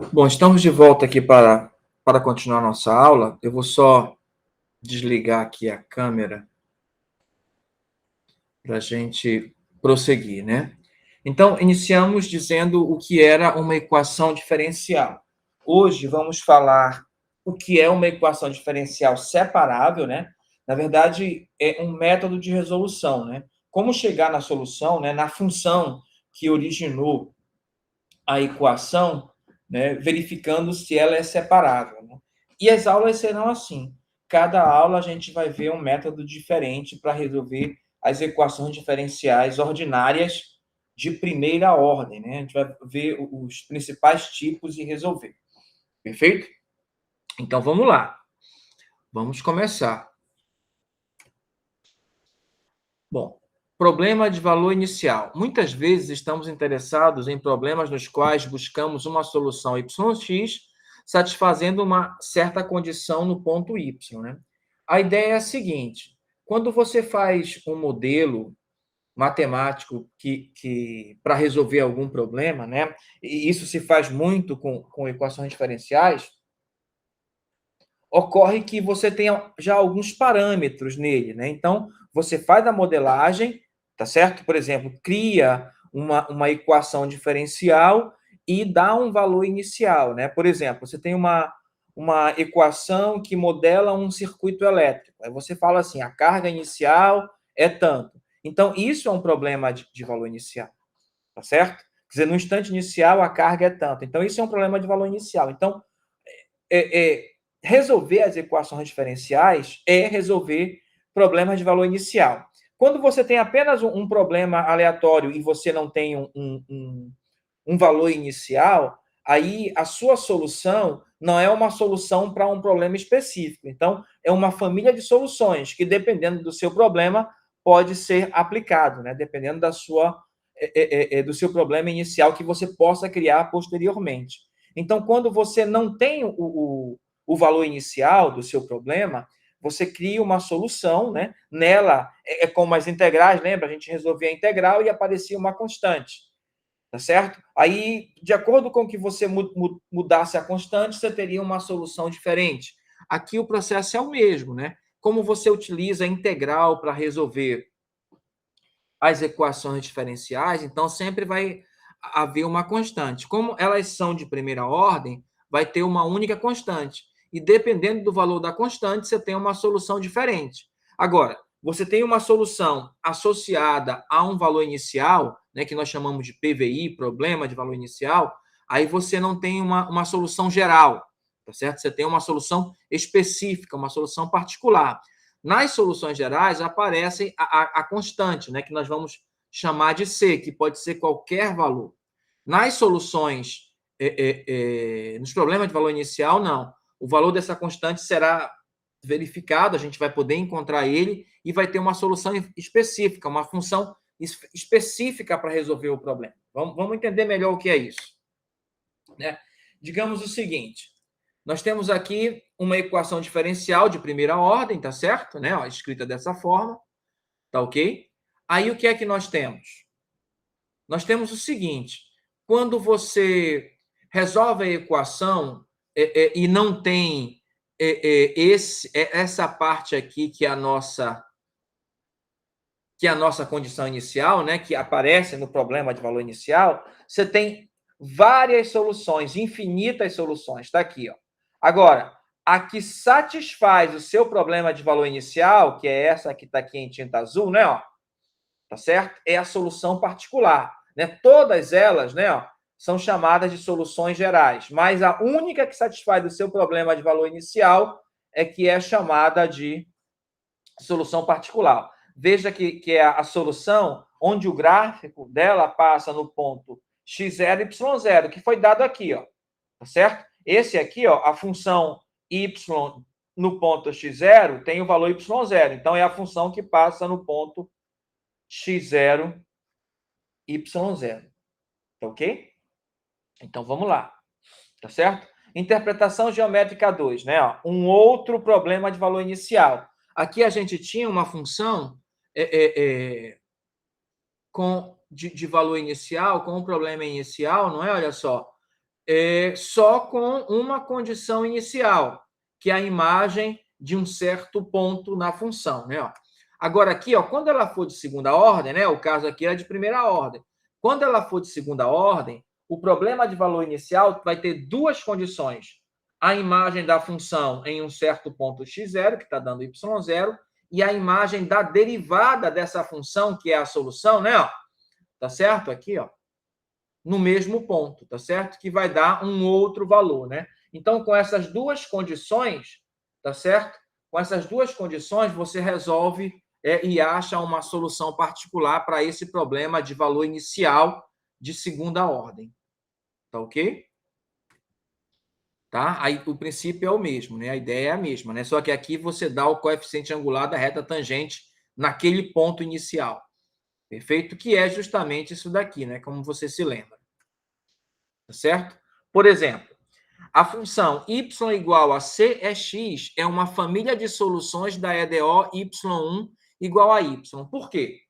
Bom, estamos de volta aqui para continuar nossa aula. Eu vou só desligar aqui a câmera para a gente prosseguir, né? Então, iniciamos dizendo o que era uma equação diferencial. Hoje vamos falar o que é uma equação diferencial separável, né? Na verdade, é um método de resolução, né? Como chegar na solução, né? Na função que originou a equação, né, verificando se ela é separável. Né? E as aulas serão assim. Cada aula a gente vai ver um método diferente para resolver as equações diferenciais ordinárias de primeira ordem. Né? A gente vai ver os principais tipos e resolver. Perfeito? Então vamos lá. Vamos começar. Bom, problema de valor inicial. Muitas vezes estamos interessados em problemas nos quais buscamos uma solução yx satisfazendo uma certa condição no ponto y. Né? A ideia é a seguinte: quando você faz um modelo matemático que para resolver algum problema, né? E isso se faz muito com equações diferenciais, ocorre que você tenha já alguns parâmetros nele, né? Então, você faz a modelagem, tá certo? Por exemplo, cria uma equação diferencial e dá um valor inicial, né? Por exemplo, você tem uma equação que modela um circuito elétrico. Aí você fala assim, a carga inicial é tanto. Então, isso é um problema de valor inicial, tá certo? Quer dizer, no instante inicial, a carga é tanto. Então, isso é um problema de valor inicial. Então, resolver as equações diferenciais é resolver problemas de valor inicial. Quando você tem apenas um problema aleatório e você não tem um valor inicial, aí a sua solução não é uma solução para um problema específico. Então, é uma família de soluções que, dependendo do seu problema, pode ser aplicado, né? Dependendo do seu problema inicial que você possa criar posteriormente. Então, quando você não tem o valor inicial do seu problema, você cria uma solução, né? Nela, como as integrais, lembra? A gente resolvia a integral e aparecia uma constante, tá certo? Aí, de acordo com que você mudasse a constante, você teria uma solução diferente. Aqui o processo é o mesmo, né? Como você utiliza a integral para resolver as equações diferenciais, então sempre vai haver uma constante. Como elas são de primeira ordem, vai ter uma única constante. E dependendo do valor da constante, você tem uma solução diferente. Agora, você tem uma solução associada a um valor inicial, né, que nós chamamos de PVI, problema de valor inicial, aí você não tem uma solução geral, tá certo? Você tem uma solução específica, uma solução particular. Nas soluções gerais aparece a constante, né, que nós vamos chamar de C, que pode ser qualquer valor. Nas soluções, nos problemas de valor inicial, não. O valor dessa constante será verificado, a gente vai poder encontrar ele e vai ter uma solução específica, uma função específica para resolver o problema. Vamos entender melhor o que é isso. Né? Digamos o seguinte: nós temos aqui uma equação diferencial de primeira ordem, tá certo? Né? Ó, escrita dessa forma, tá ok? Aí o que é que nós temos? Nós temos o seguinte: quando você resolve a equação e não tem essa parte aqui que é a nossa condição inicial, né, que aparece no problema de valor inicial, você tem várias soluções, infinitas soluções. Está aqui, ó. Agora, a que satisfaz o seu problema de valor inicial, que é essa que está aqui em tinta azul, né, ó, tá certo? É a solução particular, né? Todas elas, né, ó, são chamadas de soluções gerais, mas a única que satisfaz o seu problema de valor inicial é que é chamada de solução particular. Veja que é a solução onde o gráfico dela passa no ponto x0, y0, que foi dado aqui, ó, tá certo? Esse aqui, ó, a função y no ponto x0 tem o valor y0, então é a função que passa no ponto x0, y0, tá ok? Então vamos lá, tá certo? Interpretação geométrica 2, né? Ó, um outro problema de valor inicial. Aqui a gente tinha uma função de valor inicial, com um problema inicial, não é? Olha só, só com uma condição inicial, que é a imagem de um certo ponto na função, né? Ó. Agora, aqui, ó, quando ela for de segunda ordem, né? O caso aqui é de primeira ordem. Quando ela for de segunda ordem, o problema de valor inicial vai ter duas condições. A imagem da função em um certo ponto x0, que está dando y0, e a imagem da derivada dessa função, que é a solução, né? Ó, tá certo? Aqui, ó, no mesmo ponto, tá certo? Que vai dar um outro valor, né? Então, com essas duas condições, tá certo? Com essas duas condições, você resolve e acha uma solução particular para esse problema de valor inicial de segunda ordem. Tá ok? Tá? Aí o princípio é o mesmo, né? A ideia é a mesma, né? Só que aqui você dá o coeficiente angular da reta tangente naquele ponto inicial. Perfeito? Que é justamente isso daqui, né? Como você se lembra. Tá certo? Por exemplo, a função y igual a cx é uma família de soluções da EDO y1 igual a y. Por quê?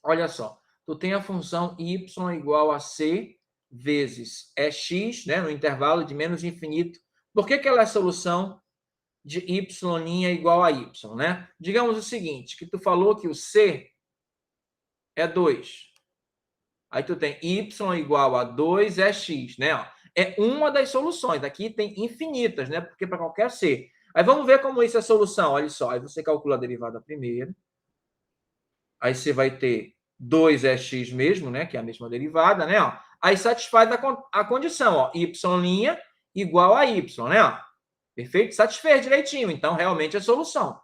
Olha só, tu tem a função y igual a c vezes x, né, no intervalo de menos infinito. Por que ela é solução de y' igual a y, né? Digamos o seguinte, que tu falou que o c é 2. Aí tu tem y igual a 2 é x, né? É uma das soluções. Aqui tem infinitas, né? Porque para qualquer c. Aí vamos ver como isso é solução. Olha só, aí você calcula a derivada primeiro. Aí você vai ter 2 é x mesmo, né? Que é a mesma derivada, né? Aí satisfaz a condição, ó. Y' igual a y, né? Perfeito? Satisfez direitinho. Então, realmente é solução.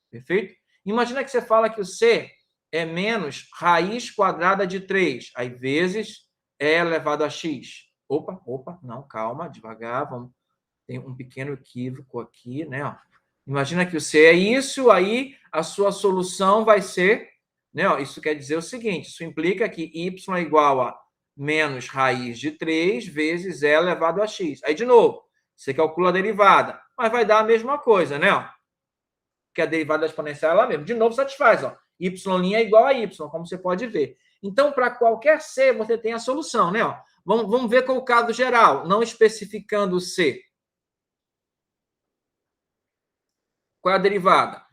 Perfeito? Imagina que você fala que o c é menos raiz quadrada de 3, aí vezes e elevado a x. Opa, não, calma, devagar, vamos. Tem um pequeno equívoco aqui, né? Ó. Imagina que o c é isso, aí a sua solução vai ser, né? Ó, isso quer dizer o seguinte, isso implica que y é igual a menos raiz de 3 vezes e elevado a x. Aí, de novo, você calcula a derivada, mas vai dar a mesma coisa, né? Ó. Que a derivada exponencial é ela mesma. De novo, satisfaz, ó. Y' é igual a y, como você pode ver. Então, para qualquer c, você tem a solução, né? Ó. Vamos ver com o caso geral, não especificando o c. Qual é a derivada?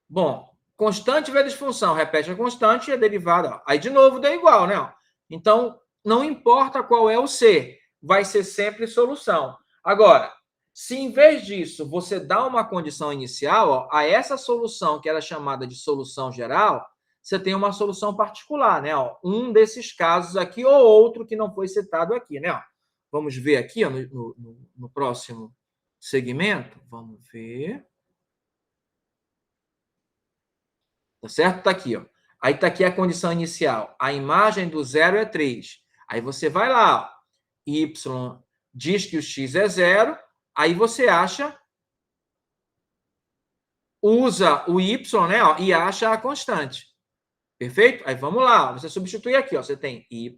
Bom, constante vezes função, repete a constante e a derivada. Ó. Aí, de novo, deu igual, né? Ó. Então, não importa qual é o c, vai ser sempre solução. Agora, se em vez disso você dá uma condição inicial, ó, a essa solução que era chamada de solução geral, você tem uma solução particular, né? Ó, um desses casos aqui ou outro que não foi citado aqui, né? Ó, vamos ver aqui ó, no próximo segmento. Vamos ver. Tá certo? Tá aqui, ó. Aí tá aqui a condição inicial. A imagem do zero é 3. Aí você vai lá, ó. Y diz que o x é 0. Aí você usa o y, né, ó, e acha a constante. Perfeito? Aí vamos lá, você substitui aqui, ó, você tem y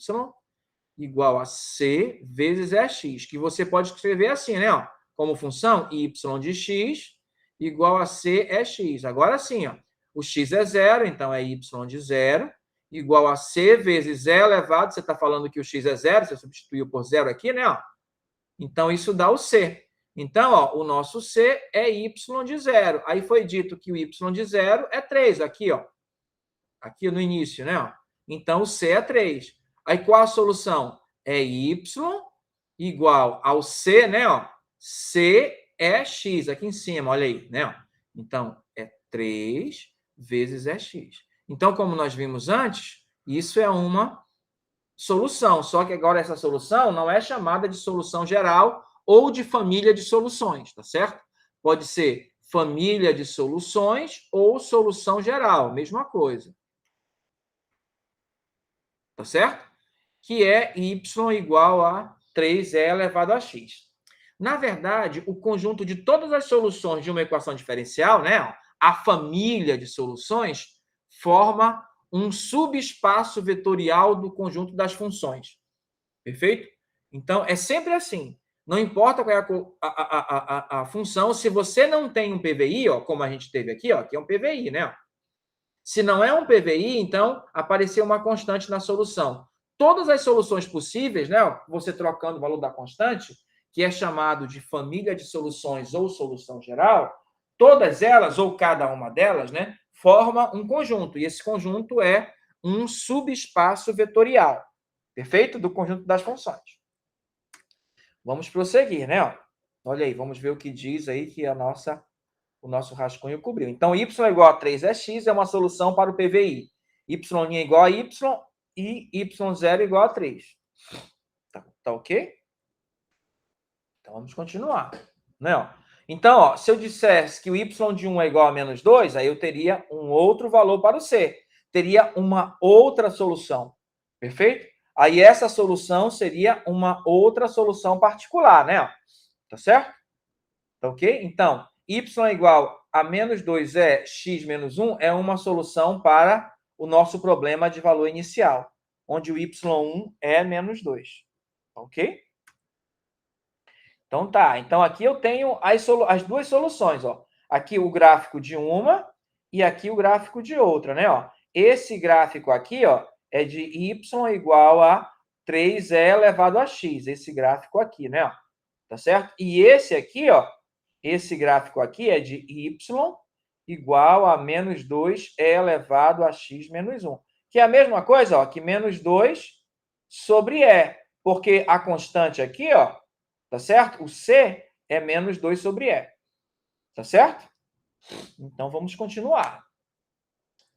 igual a c vezes x, que você pode escrever assim, né, ó, como função y de x igual a c é x. Agora sim, ó, o x é 0, então é y de 0, igual a c vezes e elevado, você está falando que o x é 0, você substituiu por 0 aqui, né, ó. Então, isso dá o c. Então, ó, o nosso c é y de 0. Aí foi dito que o y de 0 é 3, aqui, ó. Aqui no início, né? Ó. Então, o c é 3. Aí, qual a solução? É y igual ao c, né? Ó. C é x, aqui em cima, olha aí, né? Ó. Então, é 3 vezes é x. Então, como nós vimos antes, isso é uma solução, só que agora essa solução não é chamada de solução geral ou de família de soluções, tá certo? Pode ser família de soluções ou solução geral, mesma coisa. Tá certo? Que é y igual a 3e elevado a x. Na verdade, o conjunto de todas as soluções de uma equação diferencial, né, a família de soluções, forma um subespaço vetorial do conjunto das funções. Perfeito? Então, é sempre assim. Não importa qual é a função, se você não tem um PVI, ó, como a gente teve aqui, ó, que é um PVI, né? Se não é um PVI, então apareceu uma constante na solução. todas as soluções possíveis, né, você trocando o valor da constante, que é chamado de família de soluções ou solução geral, todas elas, ou cada uma delas, né, forma um conjunto. E esse conjunto é um subespaço vetorial, perfeito? Do conjunto das funções. Vamos prosseguir, né? Olha aí, vamos ver o que diz aí que o nosso rascunho cobriu. Então, y igual a 3 é x, é uma solução para o PVI. Y' igual a y e y0 igual a 3. Tá ok? Então, vamos continuar. Né? Então, ó, se eu dissesse que o y de 1 é igual a menos 2, aí eu teria um outro valor para o c. Teria uma outra solução. Perfeito? Aí essa solução seria uma outra solução particular, né? Tá certo? Tá ok? Então, y igual a menos 2 é x menos 1 é uma solução para o nosso problema de valor inicial, onde o y1 é menos 2. Ok? Então tá. Então aqui eu tenho as duas soluções. Ó. Aqui o gráfico de uma e aqui o gráfico de outra. Né? Ó. Esse gráfico aqui ó, é de y igual a 3e elevado a x. Esse gráfico aqui, né? Ó. Tá certo? E esse aqui, ó, esse gráfico aqui é de y igual a menos 2e elevado a x menos 1. Que é a mesma coisa ó, que menos 2 sobre e. Porque a constante aqui, ó, tá certo? O c é menos 2 sobre e. Tá certo? Então, vamos continuar.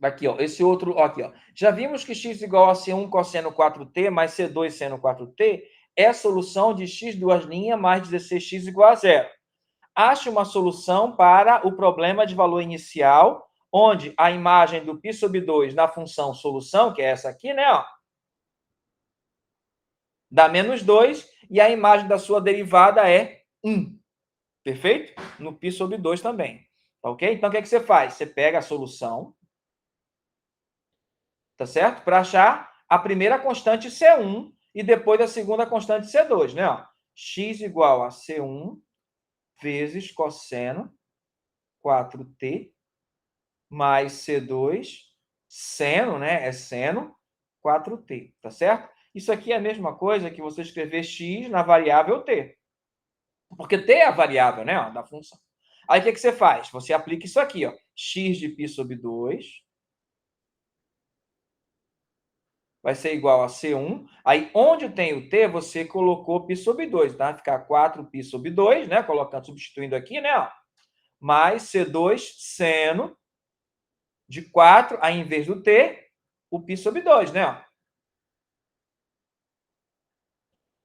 Aqui, ó, esse outro, ó, aqui, ó. Já vimos que x igual a C1 cosseno 4t mais C2 seno 4t é a solução de x duas linhas mais 16x igual a zero. Ache uma solução para o problema de valor inicial, onde a imagem do π sobre 2 na função solução, que é essa aqui, né, ó, dá menos 2, e a imagem da sua derivada é 1. Perfeito? No π sobre 2 também. Tá ok? Então, o que é que você faz? Você pega a solução, tá certo? Para achar a primeira constante C1 e depois a segunda constante C2, né? Ó, x igual a C1 vezes cosseno 4t mais C2 seno, né? É seno 4t, tá certo? Isso aqui é a mesma coisa que você escrever x na variável t. Porque t é a variável, né, ó, da função. Aí, o que você faz? Você aplica isso aqui, ó, x de π sobre 2 vai ser igual a C1. Aí, onde tem o t, você colocou π sobre 2, tá? Vai ficar 4π sobre 2, né? Colocando, substituindo aqui, né? Ó, mais C2 seno de 4, aí em vez do t, o π sobre 2, né? Ó.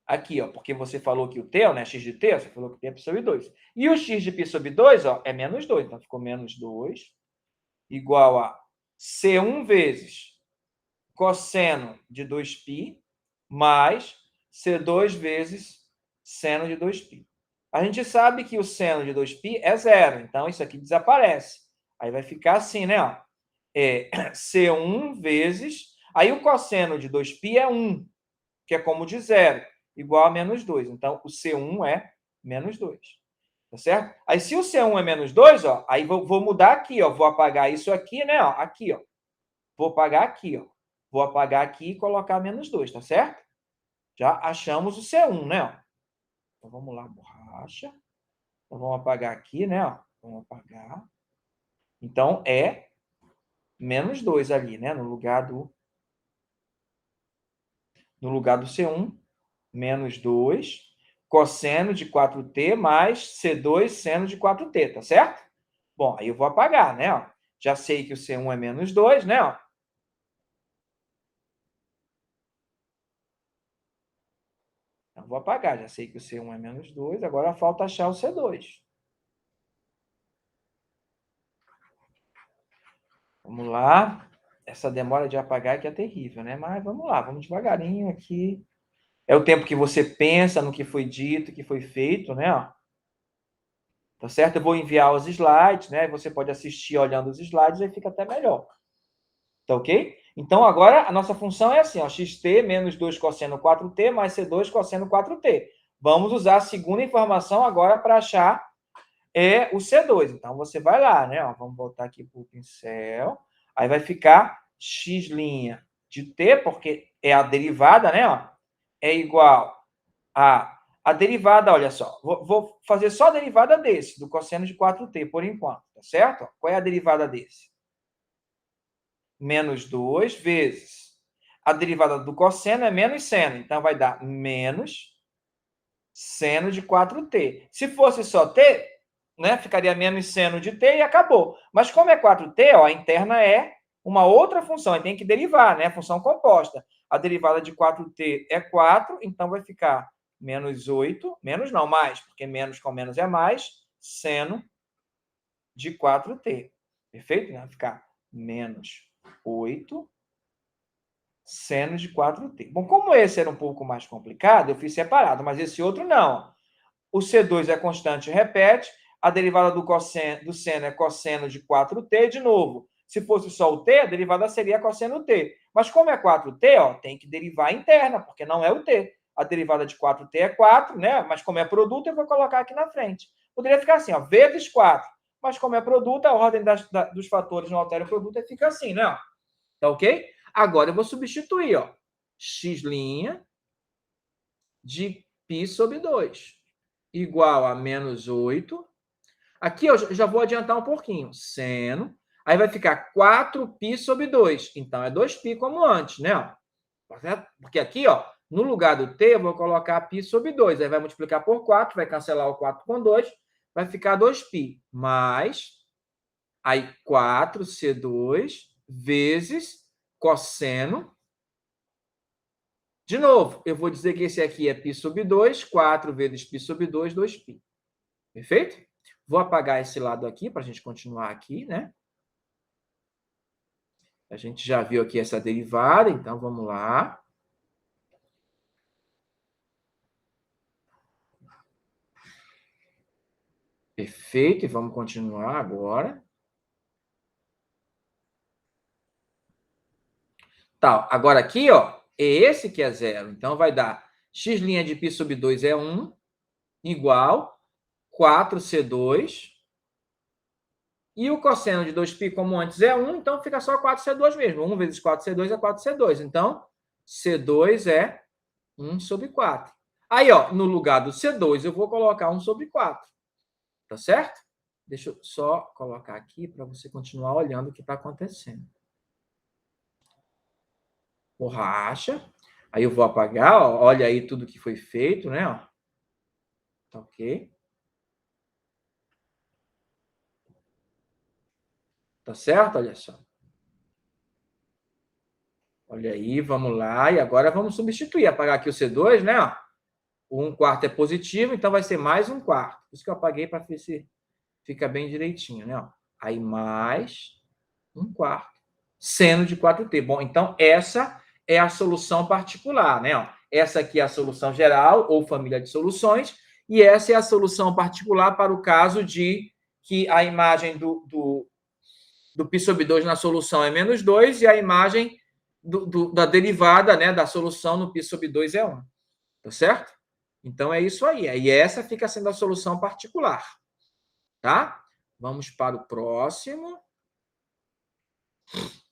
Aqui, ó, porque você falou que o t, né? X de t, você falou que o t é π sobre 2. E o x de π sobre 2, ó, é menos 2. Então, ficou menos 2 igual a C1 vezes cosseno de 2π mais C2 vezes seno de 2π. A gente sabe que o seno de 2π é zero, então isso aqui desaparece. Aí vai ficar assim, né? Ó. É C1 vezes... Aí o cosseno de 2π é 1, que é como de zero, igual a menos 2. Então, o C1 é menos 2. Tá certo? Aí, se o C1 é menos 2, ó, aí vou mudar aqui, ó. Vou apagar isso aqui, né? Ó, aqui, ó. Vou apagar aqui, ó. Vou apagar aqui e colocar menos 2, tá certo? Já achamos o C1, né? Ó. Então, vamos lá, borracha. Então, vamos apagar aqui, né? Ó. Vamos apagar. Então, é menos 2 ali, né? No lugar do C1, menos 2, cosseno de 4t mais C2 seno de 4t, tá certo? Bom, aí eu vou apagar, né? Ó. Já sei que o C1 é menos 2, né? Ó. Então, vou apagar. Já sei que o C1 é menos 2, agora falta achar o C2. Vamos lá. Essa demora de apagar aqui é terrível, né? Mas vamos lá, vamos devagarinho aqui. É o tempo que você pensa no que foi dito, que foi feito, né? Ó. Tá certo? Eu vou enviar os slides, né? Você pode assistir olhando os slides, aí fica até melhor. Tá ok? Então, agora, a nossa função é assim, ó, xt menos 2 cosseno 4t mais C2 cosseno 4t. Vamos usar a segunda informação agora para achar o C2. Então, você vai lá, né? Ó, vamos voltar aqui para o pincel. Aí vai ficar x' de t, porque é a derivada, né? Ó, é igual a derivada, olha só, vou fazer só a derivada desse, do cosseno de 4t, por enquanto, tá certo? Qual é a derivada desse? Menos 2 vezes. A derivada do cosseno é menos seno, então vai dar menos seno de 4t. Se fosse só t, né, ficaria menos seno de t e acabou. Mas como é 4t, ó, a interna é uma outra função, e tem que derivar, né? Função composta. A derivada de 4t é 4, então vai ficar menos 8, menos não, mais, porque menos com menos é mais, seno de 4t. Perfeito? Vai ficar menos 8 seno de 4t. Bom, como esse era um pouco mais complicado, eu fiz separado, mas esse outro não. O C2 é constante, repete. A derivada do seno é cosseno de 4t, de novo. Se fosse só o t, a derivada seria cosseno t. Mas como é 4t, ó, tem que derivar a interna, porque não é o t. A derivada de 4t é 4, né? Mas como é produto, eu vou colocar aqui na frente. Poderia ficar assim, ó, vezes 4. Mas como é produto, a ordem dos fatores não altera o produto e fica assim, né? Tá ok? Agora eu vou substituir, ó. X' de π sobre 2 igual a menos 8. Aqui eu já vou adiantar um pouquinho. Seno. Aí vai ficar 4π sobre 2. Então, é 2π como antes, né? Porque aqui, ó, no lugar do t, eu vou colocar π sobre 2. Aí vai multiplicar por 4, vai cancelar o 4 com 2, vai ficar 2π. Mais, aí 4c2 vezes cosseno. De novo, eu vou dizer que esse aqui é π sobre 2, 4 vezes π sobre 2, 2π. Perfeito? Vou apagar esse lado aqui para a gente continuar aqui, né? A gente já viu aqui essa derivada, então vamos lá. Perfeito, e vamos continuar agora. Tá, agora aqui, ó, é esse que é zero. Então, vai dar x' de π sobre 2 é 1, igual 4c2. E o cosseno de 2π, como antes, é 1, então fica só 4c2 mesmo. 1 vezes 4c2 é 4c2. Então, c2 é 1 sobre 4. Aí, ó, no lugar do C2, eu vou colocar 1 sobre 4. Tá certo? Deixa eu só colocar aqui para você continuar olhando o que está acontecendo. Borracha. Aí eu vou apagar, ó, olha aí tudo que foi feito, né? Ó. Tá ok. Tá certo? Olha só. Olha aí, vamos lá. E agora vamos substituir. Apagar aqui o C2, né? Ó. O 1/4 é positivo, então vai ser mais 1/4. Por isso que eu apaguei para ver se fica bem direitinho, né? Ó. Aí mais 1/4. Seno de 4t. Bom, então essa é a solução particular, né? Ó. Essa aqui é a solução geral ou família de soluções, e essa é a solução particular para o caso de que a imagem do π sobre 2 na solução é menos 2 e a imagem da derivada, né, da solução no π sobre 2 é 1. Tá certo? Então, é isso aí. E essa fica sendo a solução particular. Tá? Vamos para o próximo.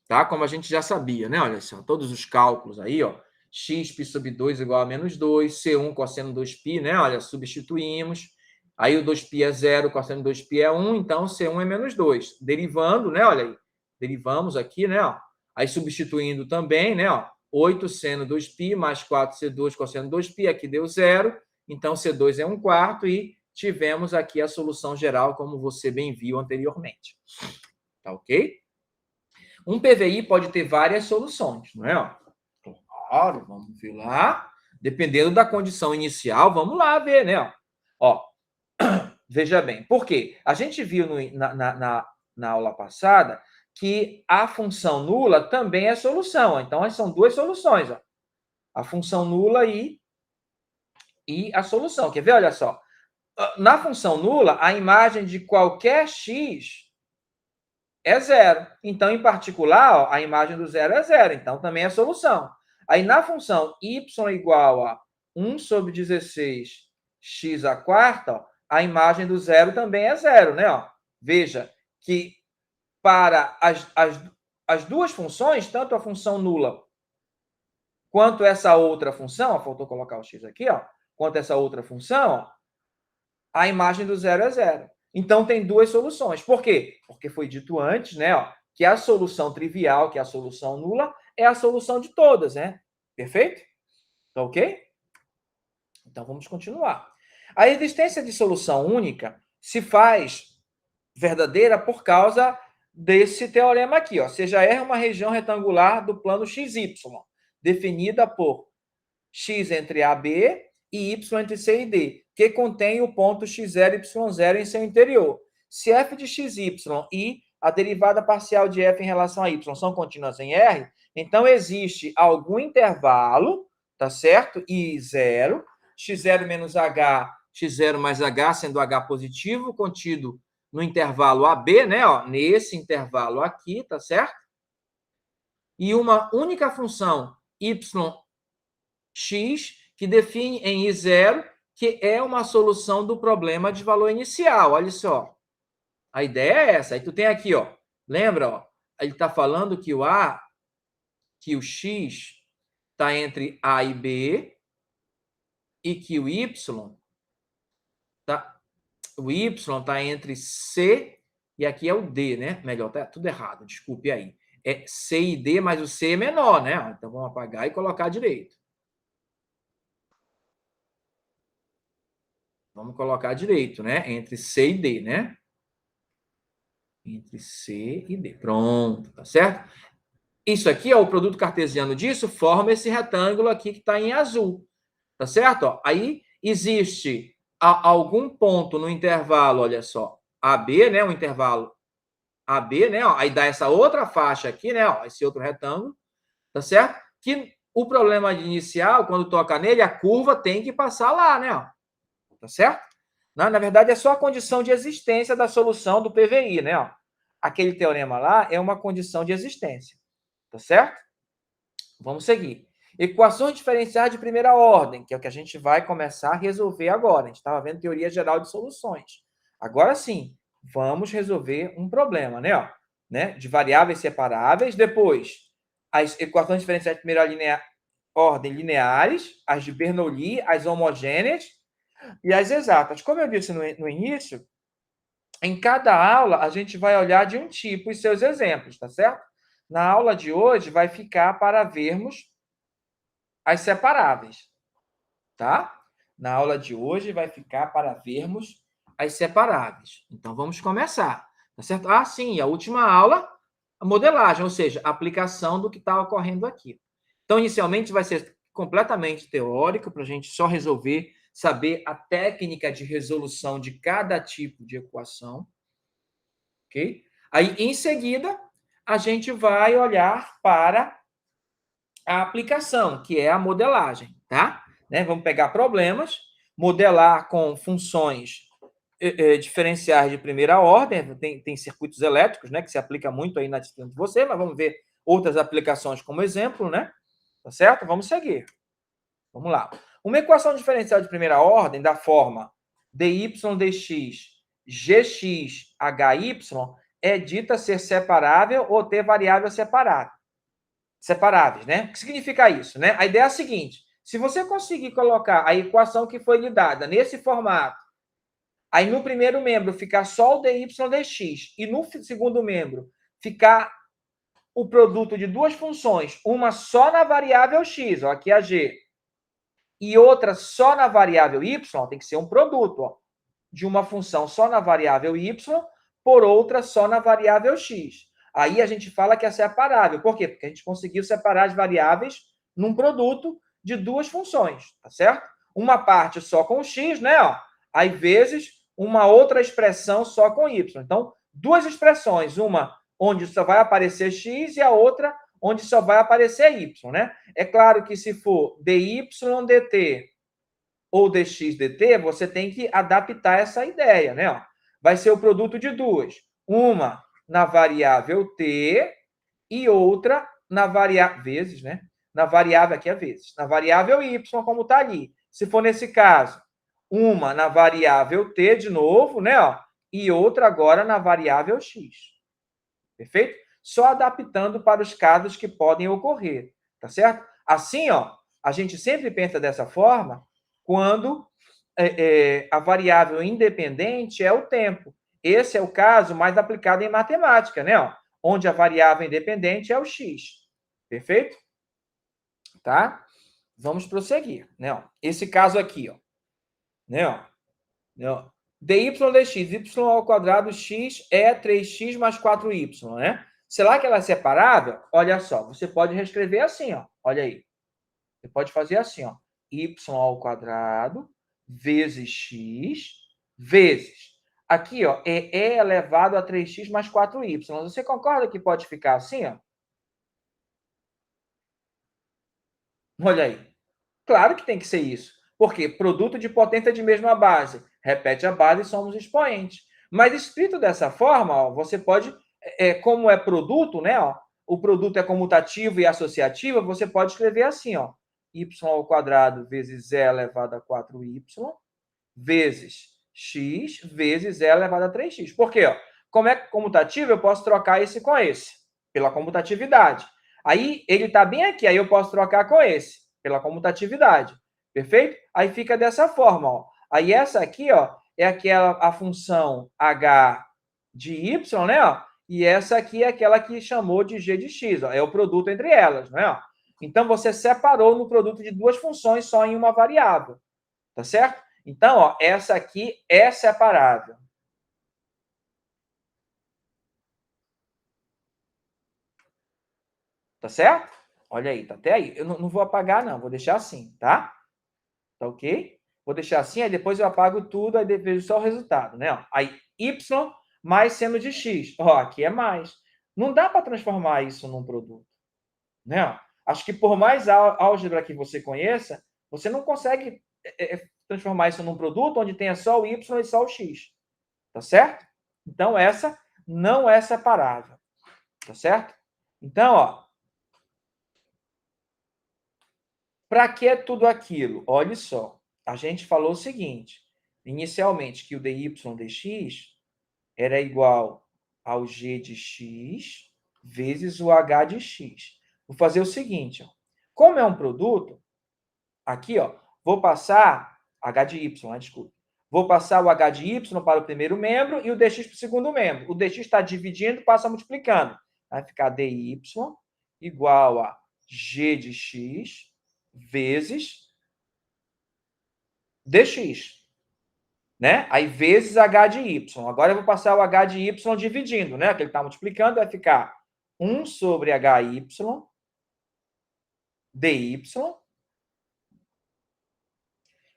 Tá? Como a gente já sabia, né? Olha só, todos os cálculos aí, ó. X π sobre 2 igual a menos 2, C1 cosseno 2π, né? Olha, substituímos. Aí o 2π é 0, cosseno 2π é 1, então C1 é menos 2. Derivando, né? Olha aí. Derivamos aqui, né? Ó. Aí substituindo também, né? Ó. 8 seno 2π mais 4c2 cosseno 2π, aqui deu 0. Então, C2 é 1/4 e tivemos aqui a solução geral, como você bem viu anteriormente. Tá ok? Um PVI pode ter várias soluções, não é? Claro, vamos ver lá. Dependendo da condição inicial, vamos lá ver, né? Ó, veja bem, por quê? A gente viu na aula passada que a função nula também é solução. Então, são duas soluções. Ó. A função nula e a solução. Quer ver? Olha só. Na função nula, a imagem de qualquer x é zero. Então, em particular, ó, a imagem do zero é zero. Então, também é solução. Aí, na função y igual a 1 sobre 16 x à quarta, ó, a imagem do zero também é zero, né? Ó. Veja que para as duas funções, tanto a função nula quanto essa outra função, ó, faltou colocar o x aqui, ó, quanto essa outra função, ó, a imagem do zero é zero. Então, tem duas soluções. Por quê? Porque foi dito antes, né, ó, que a solução trivial, que é a solução nula, é a solução de todas, né? Perfeito? Tá ok? Então, vamos continuar. A existência de solução única se faz verdadeira por causa desse teorema aqui, ó. Seja R uma região retangular do plano XY, definida por x entre A e B e y entre C e D, que contém o ponto x0 e y0 em seu interior. Se f de xy e a derivada parcial de f em relação a y são contínuas em R, então existe algum intervalo, tá certo? I zero, x0 menos h, x0 mais h, sendo h positivo, contido no intervalo AB, né? Ó, nesse intervalo aqui, tá certo? E uma única função yx que define em I0, que é uma solução do problema de valor inicial. Olha só. A ideia é essa. Aí tu tem aqui, ó. Lembra, ó? Ele está falando que o x está entre A e B e que o y tá entre C e aqui é o D, né? Melhor, tá tudo errado, desculpe aí. É C e D, mas o C é menor, né? Então vamos apagar e colocar direito. Vamos colocar direito, né? Entre C e D, né? Entre C e D. Pronto, tá certo? Isso aqui, ó, o produto cartesiano disso forma esse retângulo aqui que está em azul. Tá certo? Ó, aí existe algum ponto no intervalo, olha só, AB, né? O intervalo AB, né? Ó, aí dá essa outra faixa aqui, né? Ó, esse outro retângulo, tá certo? Que o problema inicial, quando toca nele, a curva tem que passar lá, né? Ó, tá certo? Na verdade, é só a condição de existência da solução do PVI, né? Ó, aquele teorema lá é uma condição de existência, tá certo? Vamos seguir. Equações diferenciais de primeira ordem, que é o que a gente vai começar a resolver agora. A gente estava vendo teoria geral de soluções. Agora sim, vamos resolver um problema, né? Ó, né? De variáveis separáveis. Depois, as equações diferenciais de primeira ordem lineares, as de Bernoulli, as homogêneas e as exatas. Como eu disse no início, em cada aula a gente vai olhar de um tipo e seus exemplos, tá certo? Na aula de hoje vai ficar para vermos as separáveis, tá? Na aula de hoje vai ficar para vermos as separáveis. Então, vamos começar, tá certo? Ah, sim, a última aula, a modelagem, ou seja, a aplicação do que está ocorrendo aqui. Então, inicialmente, vai ser completamente teórico, para a gente só resolver, saber a técnica de resolução de cada tipo de equação, ok? Aí, em seguida, a gente vai olhar para a aplicação, que é a modelagem, tá? Né? Vamos pegar problemas, modelar com funções diferenciais de primeira ordem, tem circuitos elétricos, né, que se aplica muito aí na disciplina de você, mas vamos ver outras aplicações como exemplo, né? Tá certo? Vamos seguir. Vamos lá. Uma equação diferencial de primeira ordem da forma dy dx gx hy é dita ser separável ou ter variável separáveis, né? O que significa isso, né? A ideia é a seguinte: se você conseguir colocar a equação que foi lhe dada nesse formato, aí no primeiro membro ficar só o dy dx e no segundo membro ficar o produto de duas funções, uma só na variável x, ó, aqui é a g, e outra só na variável y, tem que ser um produto, ó, de uma função só na variável y por outra só na variável x. Aí a gente fala que é separável. Por quê? Porque a gente conseguiu separar as variáveis num produto de duas funções, tá certo? Uma parte só com x, né? Ó, aí vezes uma outra expressão só com y. Então, duas expressões, uma onde só vai aparecer x e a outra onde só vai aparecer y, né? É claro que se for dy dt ou dx dt, você tem que adaptar essa ideia, né? Ó, vai ser o produto de duas. Uma na variável t e outra na variável vezes, né? Na variável aqui é vezes. Na variável y, como está ali. Se for nesse caso, uma na variável t de novo, né? Ó, e outra agora na variável x. Perfeito? Só adaptando para os casos que podem ocorrer, tá certo? Assim, ó, a gente sempre pensa dessa forma quando a variável independente é o tempo. Esse é o caso mais aplicado em matemática, né? Ó, onde a variável independente é o x. Perfeito? Tá? Vamos prosseguir, né? Ó, esse caso aqui, ó, né? Ó, né? Ó, dy dx, y ao quadrado x é 3x mais 4y, né? Será que ela é separável? Olha só, você pode reescrever assim, ó. Olha aí. Você pode fazer assim, ó. Y ao quadrado vezes x vezes. Aqui, ó, é e elevado a 3x mais 4y. Você concorda que pode ficar assim, ó? Olha aí. Claro que tem que ser isso. Por quê? Produto de potência de mesma base. Repete a base e somos expoentes. Mas escrito dessa forma, ó, você pode, como é produto, né? Ó, o produto é comutativo e associativo, você pode escrever assim, ó. Y ao quadrado vezes e elevado a 4y vezes x vezes e elevado a 3x. Por quê? Ó? Como é comutativo, eu posso trocar esse com esse, pela comutatividade. Aí ele está bem aqui, aí eu posso trocar com esse, pela comutatividade. Perfeito? Aí fica dessa forma. Ó. Aí essa aqui ó, é aquela a função h de y, né? Ó, e essa aqui é aquela que chamou de g de x. Ó, é o produto entre elas. Né? Ó. Então, você separou no produto de duas funções só em uma variável. Tá certo? Então, ó, essa aqui é separável. Tá certo? Olha aí, tá até aí. Eu não vou apagar, não. Vou deixar assim, tá? Tá ok? Vou deixar assim, aí depois eu apago tudo, aí vejo só o resultado, né? Aí, y mais seno de x. Ó, aqui é mais. Não dá para transformar isso num produto. Né? Acho que por mais álgebra que você conheça, você não consegue transformar isso num produto onde tenha só o y e só o x. Tá certo? Então, essa não é separável. Tá certo? Então, ó, para que tudo aquilo? Olha só, a gente falou o seguinte, inicialmente, que o dy dx era igual ao g de x vezes o h de x. Vou fazer o seguinte, ó, como é um produto, aqui, ó, vou passar h de y, desculpa. Vou passar o h de y para o primeiro membro e o dx para o segundo membro. O dx está dividindo, passa multiplicando. Vai ficar dy igual a g de x vezes dx. Né? Aí vezes h de y. Agora eu vou passar o h de y dividindo, né? Que ele está multiplicando, vai ficar 1 sobre hy dy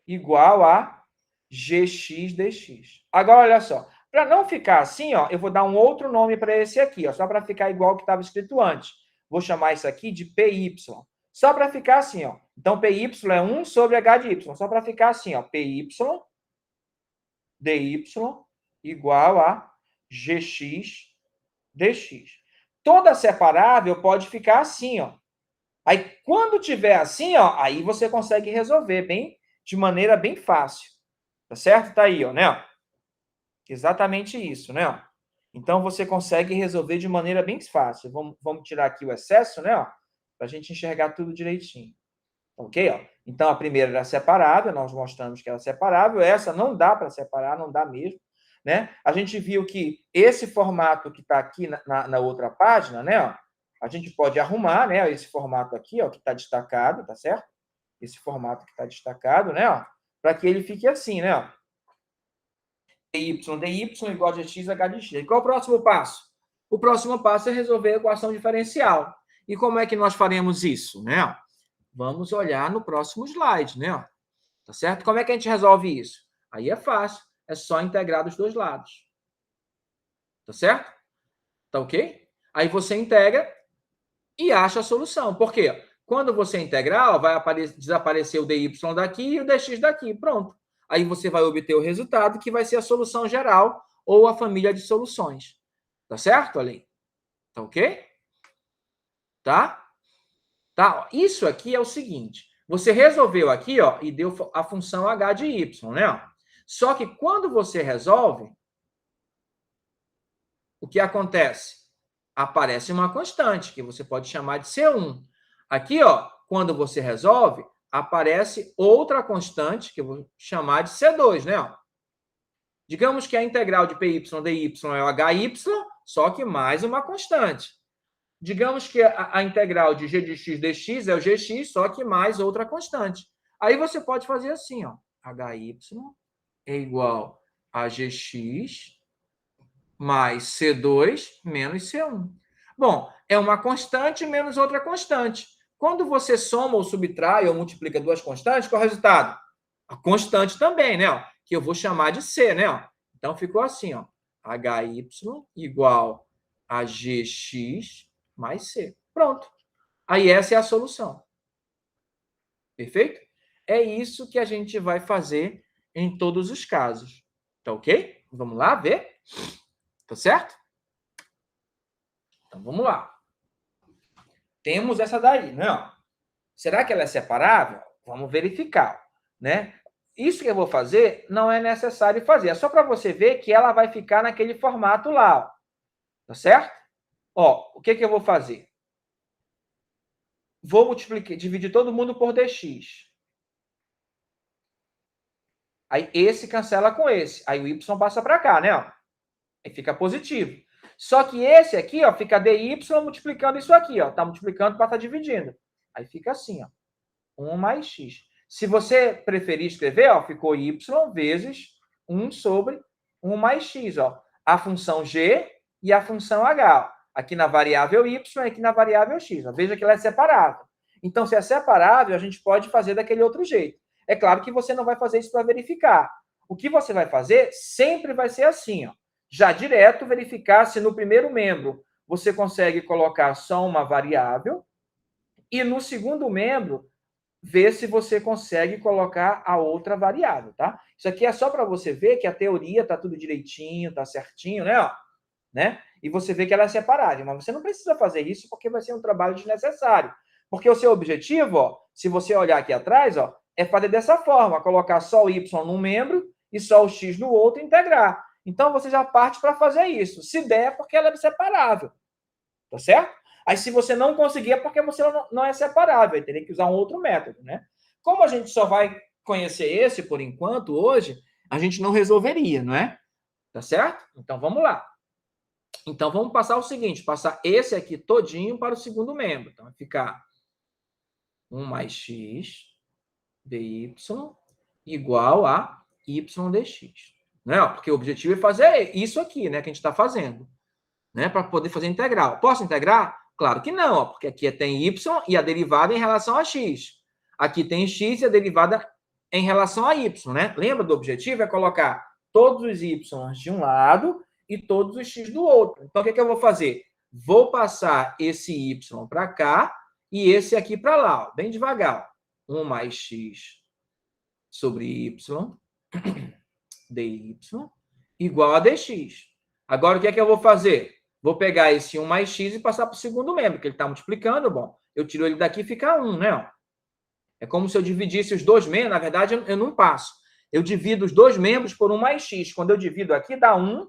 igual a gx dx. Agora, olha só. Para não ficar assim, ó, eu vou dar um outro nome para esse aqui, ó, só para ficar igual ao que estava escrito antes. Vou chamar isso aqui de py. Só para ficar assim, ó. Então, py é 1 sobre h de y. Só para ficar assim, ó. Py dy igual a gx dx. Toda separável pode ficar assim, ó. Aí, quando tiver assim, ó, aí você consegue resolver de maneira bem fácil. Tá certo? Tá aí, ó, né? Exatamente isso, né? Então, você consegue resolver de maneira bem fácil. Vamos tirar aqui o excesso, né? Para a gente enxergar tudo direitinho. Ok? Ó. Então, a primeira era separável, nós mostramos que era separável. Essa não dá para separar, não dá mesmo. Né? A gente viu que esse formato que está aqui na outra página, né? Ó, a gente pode arrumar, né? Esse formato aqui, ó, que está destacado, tá certo? Esse formato que está destacado, né? Para que ele fique assim, né? Ó. dy igual a gx h de x. E qual é o próximo passo? O próximo passo é resolver a equação diferencial. E como é que nós faremos isso, né? Vamos olhar no próximo slide, né? Tá certo? Como é que a gente resolve isso? Aí é fácil, é só integrar dos dois lados. Tá certo? Tá ok? Aí você integra e acha a solução. Por quê? Quando você integrar, ó, vai desaparecer o dy daqui e o dx daqui. Pronto. Aí você vai obter o resultado, que vai ser a solução geral ou a família de soluções. Tá certo, Ali? Tá ok? Tá? Tá? Isso aqui é o seguinte. Você resolveu aqui, ó, e deu a função h de y, né? Só que quando você resolve, o que acontece? Aparece uma constante, que você pode chamar de C1. Aqui, ó, quando você resolve, aparece outra constante, que eu vou chamar de C2, né? Digamos que a integral de py dy é o hy, só que mais uma constante. Digamos que a integral de g de x dx é o gx, só que mais outra constante. Aí você pode fazer assim, ó, hy é igual a gx mais C2 menos C1. Bom, é uma constante menos outra constante. Quando você soma ou subtrai ou multiplica duas constantes, qual é o resultado? A constante também, né? Ó, que eu vou chamar de C, né? Ó. Então, ficou assim, ó. HY igual a GX mais C. Pronto. Aí essa é a solução. Perfeito? É isso que a gente vai fazer em todos os casos. Tá ok? Vamos lá ver? Tá certo? Então, vamos lá. Temos essa daí, né? Será que ela é separável? Vamos verificar, né? Isso que eu vou fazer não é necessário fazer. É só para você ver que ela vai ficar naquele formato lá, ó. Tá certo? Ó, o que eu vou fazer? Vou multiplicar, dividir todo mundo por dx. Aí esse cancela com esse. Aí o y passa para cá, né? Ó. Aí fica positivo. Só que esse aqui, ó, fica dy multiplicando isso aqui, ó. Tá multiplicando para estar dividindo. Aí fica assim, ó. 1 mais x. Se você preferir escrever, ó, ficou y vezes 1 sobre 1 mais x. Ó. A função g e a função h. Ó. Aqui na variável y e aqui na variável x. Ó. Veja que ela é separável. Então, se é separável, a gente pode fazer daquele outro jeito. É claro que você não vai fazer isso para verificar. O que você vai fazer sempre vai ser assim. Ó. Já direto verificar se no primeiro membro você consegue colocar só uma variável e no segundo membro ver se você consegue colocar a outra variável, tá? Isso aqui é só para você ver que a teoria tá tudo direitinho, tá certinho, né? Ó, né? E você vê que ela é separada. Mas você não precisa fazer isso porque vai ser um trabalho desnecessário. Porque o seu objetivo, ó, se você olhar aqui atrás, ó, é fazer dessa forma, colocar só o y num membro e só o x no outro e integrar. Então, você já parte para fazer isso. Se der, é porque ela é separável. Tá certo? Aí, se você não conseguir, é porque você não é separável. Aí teria que usar um outro método, né? Como a gente só vai conhecer esse por enquanto, hoje, a gente não resolveria, não é? Tá certo? Então, vamos lá. Então, vamos passar o seguinte, passar esse aqui todinho para o segundo membro. Então, vai ficar 1 mais x dy igual a y dx. Né? Porque o objetivo é fazer isso aqui, né? Que a gente está fazendo. Né? Para poder fazer integral. Posso integrar? Claro que não, ó, porque aqui tem y e a derivada em relação a x. Aqui tem x e a derivada em relação a y, né? Lembra do objetivo? É colocar todos os y de um lado e todos os x do outro. Então, o que eu vou fazer? Vou passar esse y para cá e esse aqui para lá, ó, bem devagar. 1 mais x sobre y dy igual a dx. Agora, o que eu vou fazer? Vou pegar esse 1 mais x e passar para o segundo membro, que ele está multiplicando. Bom, eu tiro ele daqui e fica 1, né? É como se eu dividisse os dois membros. Na verdade, eu não passo. Eu divido os dois membros por 1 mais x. Quando eu divido aqui, dá 1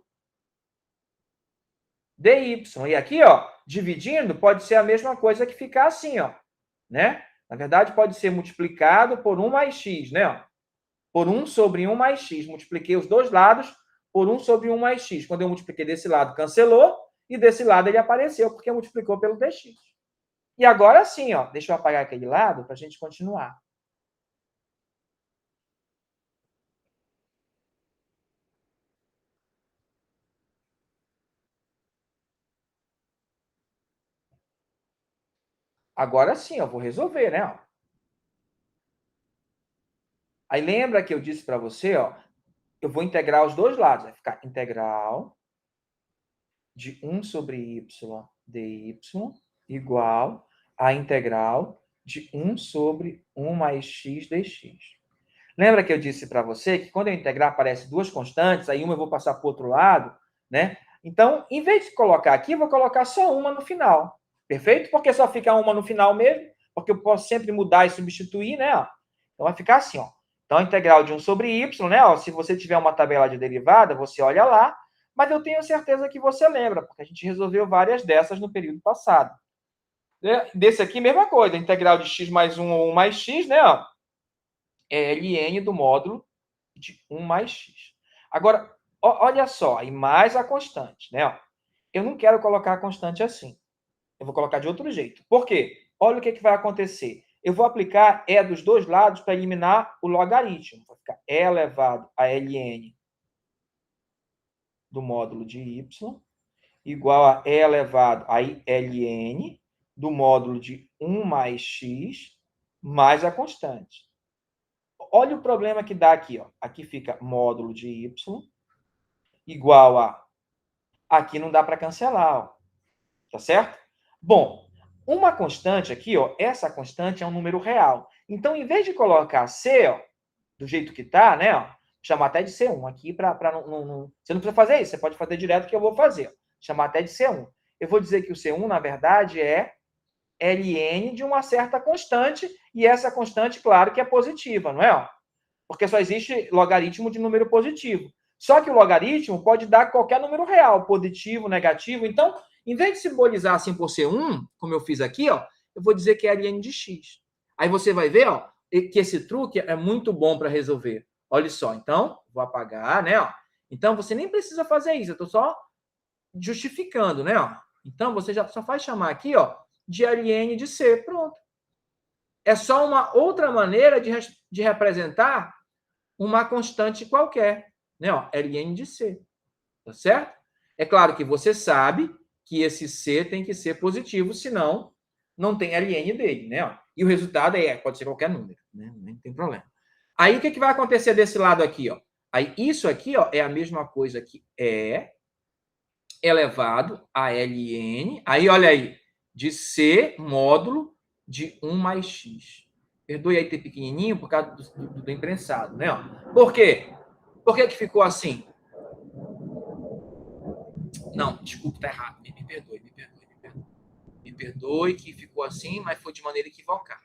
dy. E aqui, ó, dividindo, pode ser a mesma coisa que ficar assim, ó. Né? Na verdade, pode ser multiplicado por 1 mais x, né? Por 1 sobre 1 mais x. Multipliquei os dois lados por 1 sobre 1 mais x. Quando eu multipliquei desse lado, cancelou. E desse lado ele apareceu, porque multiplicou pelo dx. E agora sim, ó, deixa eu apagar aquele lado para a gente continuar. Agora sim, eu vou resolver, né? Aí lembra que eu disse para você, ó, eu vou integrar os dois lados. Vai ficar integral de 1 sobre y dy igual a integral de 1 sobre 1 mais x dx. Lembra que eu disse para você que quando eu integrar aparece duas constantes, aí uma eu vou passar para o outro lado, né? Então, em vez de colocar aqui, eu vou colocar só uma no final. Perfeito? Porque só fica uma no final mesmo, porque eu posso sempre mudar e substituir, né? Então, vai ficar assim, ó. Então, a integral de 1 sobre y, né? Ó, se você tiver uma tabela de derivada, você olha lá, mas eu tenho certeza que você lembra, porque a gente resolveu várias dessas no período passado. Desse aqui, mesma coisa. Integral de x mais 1 ou 1 mais x, né? Ó, é ln do módulo de 1 mais x. Agora, olha só, aí mais a constante, né? Ó, eu não quero colocar a constante assim. Eu vou colocar de outro jeito. Por quê? Olha o que vai acontecer. Eu vou aplicar E dos dois lados para eliminar o logaritmo. Vai ficar E elevado a ln do módulo de y igual a E elevado a ln do módulo de 1 mais x mais a constante. Olha o problema que dá aqui. Ó. Aqui fica módulo de y igual a... Aqui não dá para cancelar. Ó. Tá certo? Bom, uma constante aqui, ó, essa constante é um número real. Então, em vez de colocar C, ó, do jeito que tá, né, ó, chamar até de C1 aqui para não... Você não precisa fazer isso, você pode fazer direto que eu vou fazer. Ó, chamar até de C1. Eu vou dizer que o C1, na verdade, é ln de uma certa constante, e essa constante, claro, que é positiva, não é? Ó? Porque só existe logaritmo de número positivo. Só que o logaritmo pode dar qualquer número real, positivo, negativo. Então, em vez de simbolizar assim por ser 1, como eu fiz aqui, ó, eu vou dizer que é ln de x. Aí você vai ver, ó, que esse truque é muito bom para resolver. Olha só, então, vou apagar, né? Ó. Então, você nem precisa fazer isso, eu estou só justificando, né? Ó. Então, você já só faz chamar aqui, ó, de ln de c. Pronto. É só uma outra maneira de representar uma constante qualquer, né? Ó, ln de c. Tá certo? É claro que você sabe que esse C tem que ser positivo, senão não tem ln dele, né? E o resultado pode ser qualquer número, né? Não tem problema. Aí o que vai acontecer desse lado aqui, ó? Aí isso aqui, ó, é a mesma coisa que E elevado a ln. Aí olha aí, de C módulo de 1 mais x. Perdoe aí ter pequenininho por causa do imprensado, né? Por quê? Por que ficou assim? Não, desculpa, tá errado. Me perdoe. Me perdoe que ficou assim, mas foi de maneira equivocada.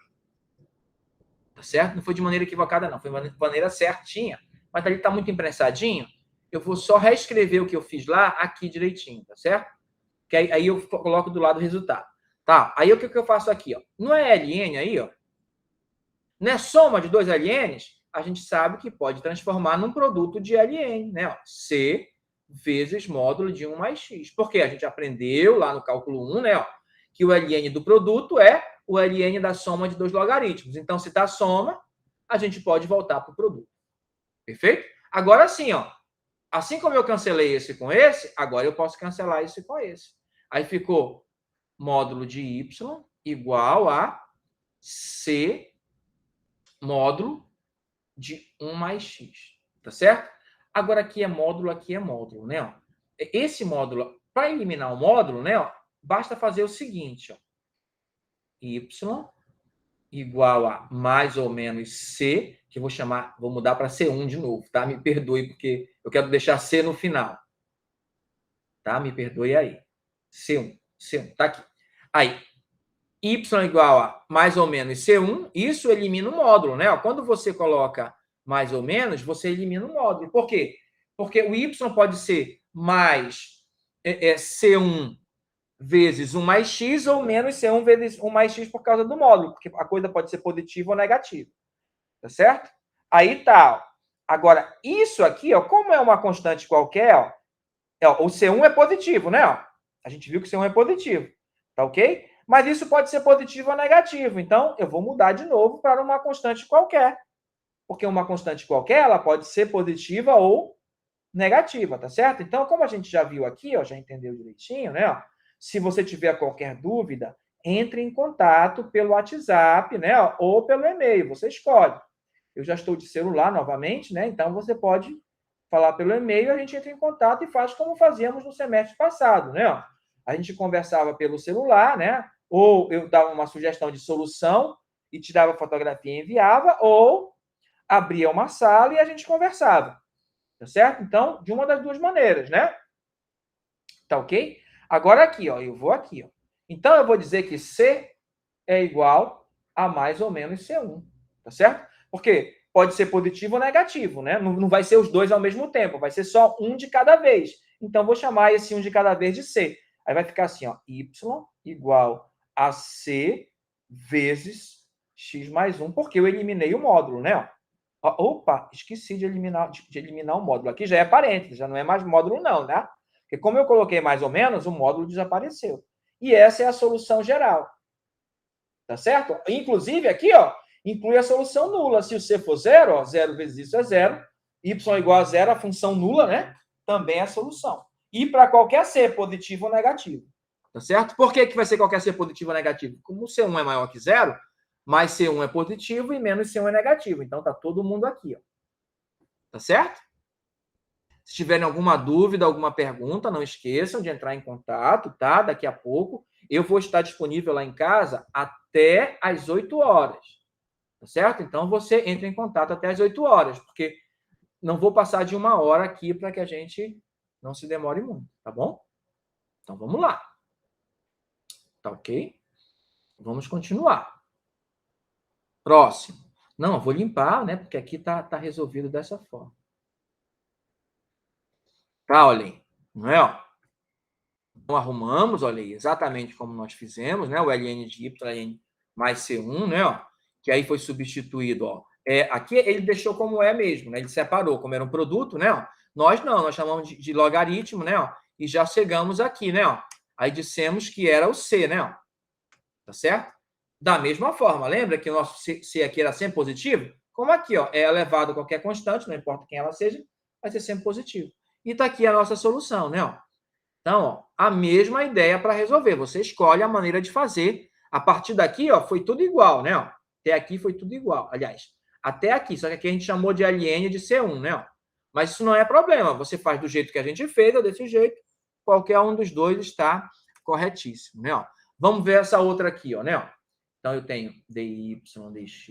Tá certo? Não foi de maneira equivocada, não. Foi de maneira certinha. Mas ali tá muito imprensadinho. Eu vou só reescrever o que eu fiz lá aqui direitinho, tá certo? Que aí eu coloco do lado o resultado. Tá? Aí o que eu faço aqui, ó? Não é ln aí, ó? Não é soma de dois ln's? A gente sabe que pode transformar num produto de ln, né? Ó, C vezes módulo de 1 mais x. Porque a gente aprendeu lá no cálculo 1, né? Ó, que o ln do produto é o ln da soma de dois logaritmos. Então, se dá soma, a gente pode voltar para o produto. Perfeito? Agora sim, ó. Assim como eu cancelei esse com esse, agora eu posso cancelar esse com esse. Aí ficou módulo de y igual a C módulo de 1 mais x. Tá certo? Agora aqui é módulo, né? Ó. Esse módulo, para eliminar o módulo, né? Ó, basta fazer o seguinte, ó. Y igual a mais ou menos C, que eu vou mudar para C1 de novo, tá? Me perdoe, porque eu quero deixar C no final. Tá? Me perdoe aí. C1, tá aqui. Aí, y igual a mais ou menos C1, isso elimina o módulo, né? Quando você coloca mais ou menos, você elimina o módulo. Por quê? Porque o y pode ser mais C1 vezes 1 mais x ou menos C1 vezes 1 mais x por causa do módulo, porque a coisa pode ser positiva ou negativa. Tá certo? Aí tá. Ó. Agora, isso aqui, ó, como é uma constante qualquer, ó, o C1 é positivo, né? Ó? A gente viu que o C1 é positivo. Tá ok? Mas isso pode ser positivo ou negativo. Então, eu vou mudar de novo para uma constante qualquer. Porque uma constante qualquer, ela pode ser positiva ou negativa, tá certo? Então, como a gente já viu aqui, ó, já entendeu direitinho, né? Ó, se você tiver qualquer dúvida, entre em contato pelo WhatsApp, né? Ó, ou pelo e-mail, você escolhe. Eu já estou de celular novamente, né? Então, você pode falar pelo e-mail, a gente entra em contato e faz como fazíamos no semestre passado, né? Ó, a gente conversava pelo celular, né? Ou eu dava uma sugestão de solução e tirava fotografia e enviava, ou abria uma sala e a gente conversava. Tá certo? Então, de uma das duas maneiras, né? Tá ok? Agora aqui, ó, eu vou aqui, ó. Então, eu vou dizer que C é igual a mais ou menos C1. Tá certo? Porque pode ser positivo ou negativo, né? Não vai ser os dois ao mesmo tempo, vai ser só um de cada vez. Então, vou chamar esse um de cada vez de C. Aí vai ficar assim, ó, y igual a C vezes x mais 1, porque eu eliminei o módulo, né? Opa, esqueci de eliminar o módulo. Aqui já é parênteses, já não é mais módulo não, né? Porque como eu coloquei mais ou menos, o módulo desapareceu. E essa é a solução geral. Tá certo? Inclusive, aqui, ó, inclui a solução nula. Se o C for zero, ó, 0 vezes isso é zero, y igual a zero, a função nula, né? Também é a solução. E para qualquer C, positivo ou negativo. Tá certo? Por que vai ser qualquer C positivo ou negativo? Como o C1 é maior que zero, mais C1 é positivo e menos C1 é negativo. Então, tá todo mundo aqui, ó. Tá certo? Se tiverem alguma dúvida, alguma pergunta, não esqueçam de entrar em contato, tá? Daqui a pouco eu vou estar disponível lá em casa até às 8 horas, tá certo? Então, você entra em contato até às 8 horas, porque não vou passar de 1 hora aqui para que a gente não se demore muito, tá bom? Então, vamos lá. Tá ok? Vamos continuar. Próximo. Não, eu vou limpar, né? Porque aqui tá resolvido dessa forma. Tá, olha aí. Não é, ó? Então, arrumamos, olha aí, exatamente como nós fizemos, né? O ln de y mais C1, né? Ó, que aí foi substituído, ó. Aqui ele deixou como é mesmo, né? Ele separou, como era um produto, né? Ó. Nós não, nós chamamos de logaritmo, né? Ó, e já chegamos aqui, né? Ó. Aí dissemos que era o C, né? Ó. Tá certo? Da mesma forma, lembra que o nosso C aqui era sempre positivo? Como aqui, ó, é elevado a qualquer constante, não importa quem ela seja, vai ser sempre positivo. E tá aqui a nossa solução, né? Ó. Então, ó, a mesma ideia para resolver. Você escolhe a maneira de fazer. A partir daqui, ó, foi tudo igual, né? Ó. Até aqui foi tudo igual. Aliás, até aqui, só que aqui a gente chamou de ln de C1, né? Ó. Mas isso não é problema. Você faz do jeito que a gente fez ou desse jeito. Qualquer um dos dois está corretíssimo, né? Ó. Vamos ver essa outra aqui, ó, né? Ó. Então, eu tenho dy dx.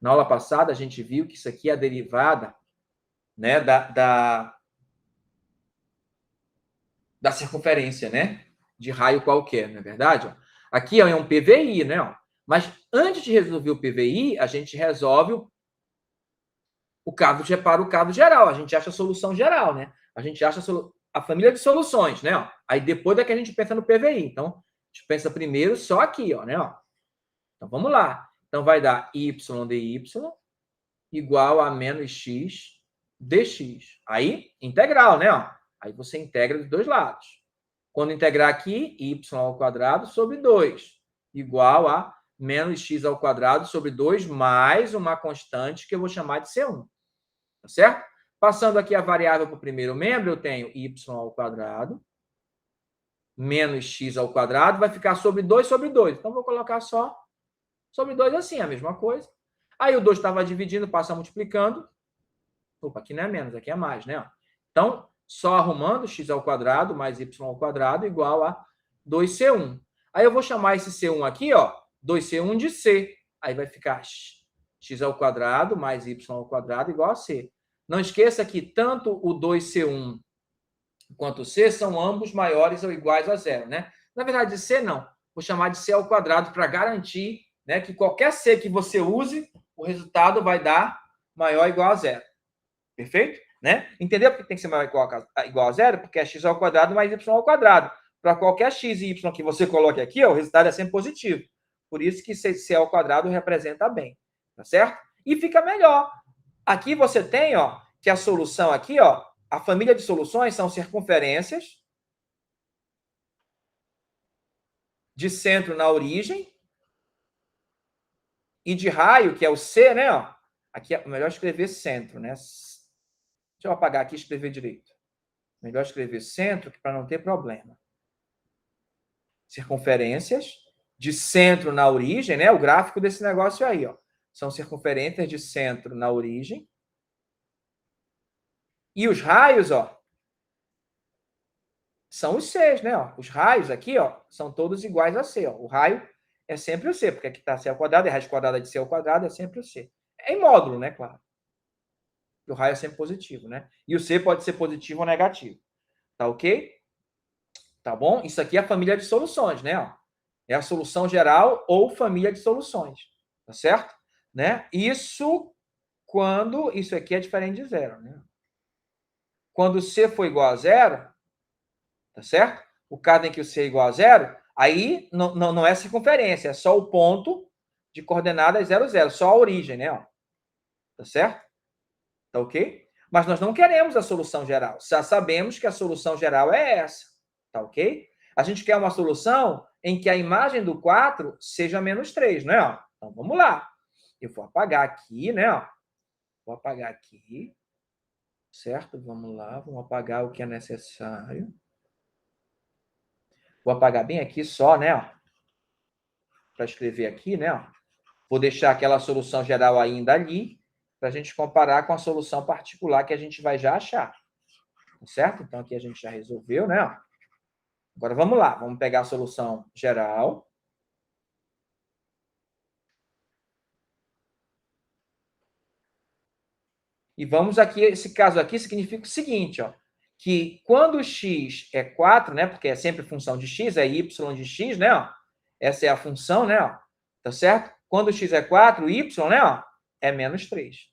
Na aula passada, a gente viu que isso aqui é a derivada, né, da circunferência, né? De raio qualquer, não é verdade? Ó. Aqui ó, é um PVI, né? Ó. Mas antes de resolver o PVI, a gente resolve o caso para o caso geral. A gente acha a solução geral, né? A gente acha a família de soluções, né? Ó. Aí depois é que a gente pensa no PVI. Então, a gente pensa primeiro só aqui, ó, né? Ó. Então, vamos lá. Então, vai dar y dy igual a menos x dx. Aí, integral, né? Ó. Aí você integra dos dois lados. Quando integrar aqui, y ao quadrado sobre 2, igual a menos x ao quadrado sobre 2 mais uma constante que eu vou chamar de C1. Tá certo? Passando aqui a variável para o primeiro membro, eu tenho y ao quadrado menos x ao quadrado, vai ficar sobre 2 sobre 2. Então, vou colocar só sobre 2 assim, a mesma coisa. Aí o 2 estava dividindo, passa multiplicando. Opa, aqui não é menos, aqui é mais, né? Então, só arrumando x ao quadrado mais y ao quadrado igual a 2c1. Aí eu vou chamar esse c1 aqui, ó, 2c1 de c. Aí vai ficar x ao quadrado mais y ao quadrado igual a c. Não esqueça que tanto o 2c1 quanto o c são ambos maiores ou iguais a zero, né? Na verdade, c não. Vou chamar de c ao quadrado para garantir, né, que qualquer c que você use, o resultado vai dar maior ou igual a zero. Perfeito? Né? Entendeu porque tem que ser maior ou igual a zero? Porque é x ao quadrado mais y ao quadrado. Para qualquer x e y que você coloque aqui, ó, o resultado é sempre positivo. Por isso que c ao quadrado representa bem. Tá certo? E fica melhor. Aqui você tem, ó, que a solução aqui, ó, a família de soluções são circunferências de centro na origem e de raio, que é o C, né? Ó. Aqui é melhor escrever centro, né? Deixa eu apagar aqui e escrever direito. Melhor escrever centro, para não ter problema. Circunferências de centro na origem, né? O gráfico desse negócio aí, ó. São circunferências de centro na origem. E os raios, ó, são os Cs, né? Ó. Os raios aqui, ó, são todos iguais a C. Ó. O raio é sempre o C, porque aqui está C ao quadrado, e a raiz quadrada de C ao quadrado é sempre o C. É em módulo, né? Claro. O raio é sempre positivo, né? E o C pode ser positivo ou negativo. Tá ok? Tá bom? Isso aqui é a família de soluções, né? Ó. É a solução geral ou família de soluções. Tá certo? Né? Isso quando... Isso aqui é diferente de zero, né? Quando C for igual a zero, tá certo? O caso em que o C é igual a zero, Aí não é circunferência, é só o ponto de coordenadas 0, 0, só a origem, né? Ó. Tá certo? Tá ok? Mas nós não queremos a solução geral. Já sabemos que a solução geral é essa. Tá ok? A gente quer uma solução em que a imagem do 4 seja menos 3, né? Ó. Então, vamos lá. Eu vou apagar aqui, né? Ó. Vou apagar aqui. Certo? Vamos lá. Vamos apagar o que é necessário. Vou apagar bem aqui só, né? Para escrever aqui, né? Ó. Vou deixar aquela solução geral ainda ali, para a gente comparar com a solução particular que a gente vai já achar. Certo? Então, aqui a gente já resolveu, né? Agora, vamos lá. Vamos pegar a solução geral. E vamos aqui, esse caso aqui significa o seguinte, ó, que quando x é 4, né? Porque é sempre função de x, é y de x, né? Ó, essa é a função, né? Ó, tá certo? Quando x é 4, y, né? Ó, é menos 3.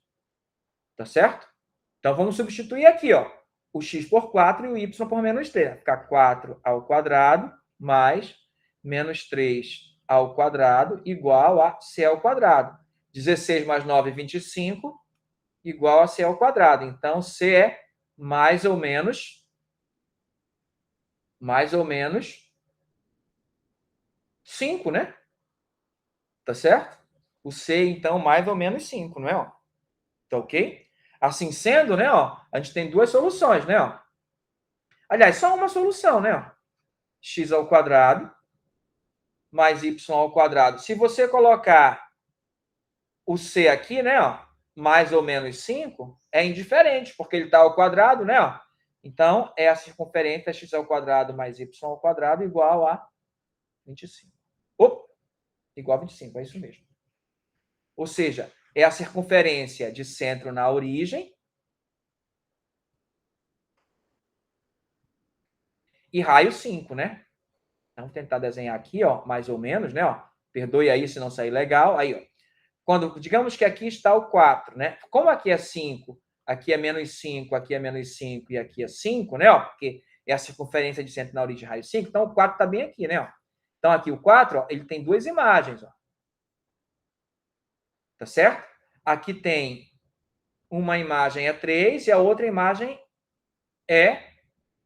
Tá certo? Então, vamos substituir aqui, ó, o x por 4 e o y por menos 3. Vai ficar 4 ao quadrado mais menos 3 ao quadrado igual a c ao quadrado. 16 mais 9, 25, igual a c ao quadrado. Então, c é mais ou menos 5, né? Tá certo? O c, então, mais ou menos 5, não é? Ó? Tá ok? Assim sendo, né? Ó, a gente tem duas soluções, né? Ó. Aliás, só uma solução, né? Ó. X ao quadrado mais y ao quadrado. Se você colocar o c aqui, né? Ó, mais ou menos 5, é indiferente, porque ele está ao quadrado, né? Ó. Então, é a circunferência x ao quadrado mais y ao quadrado igual a 25. Opa, igual a 25, é isso mesmo. Ou seja, é a circunferência de centro na origem e raio 5, né? Vamos tentar desenhar aqui, ó, mais ou menos, né? Ó. Perdoe aí se não sair legal. Aí, ó. Quando, digamos que aqui está o 4, né? Como aqui é 5, aqui é menos 5, aqui é menos 5 e aqui é 5, né? Ó, porque é a circunferência de centro na origem de raio 5, então o 4 está bem aqui, né? Ó. Então, aqui o 4, ó, ele tem duas imagens, ó. Tá certo? Aqui tem uma imagem é 3 e a outra imagem é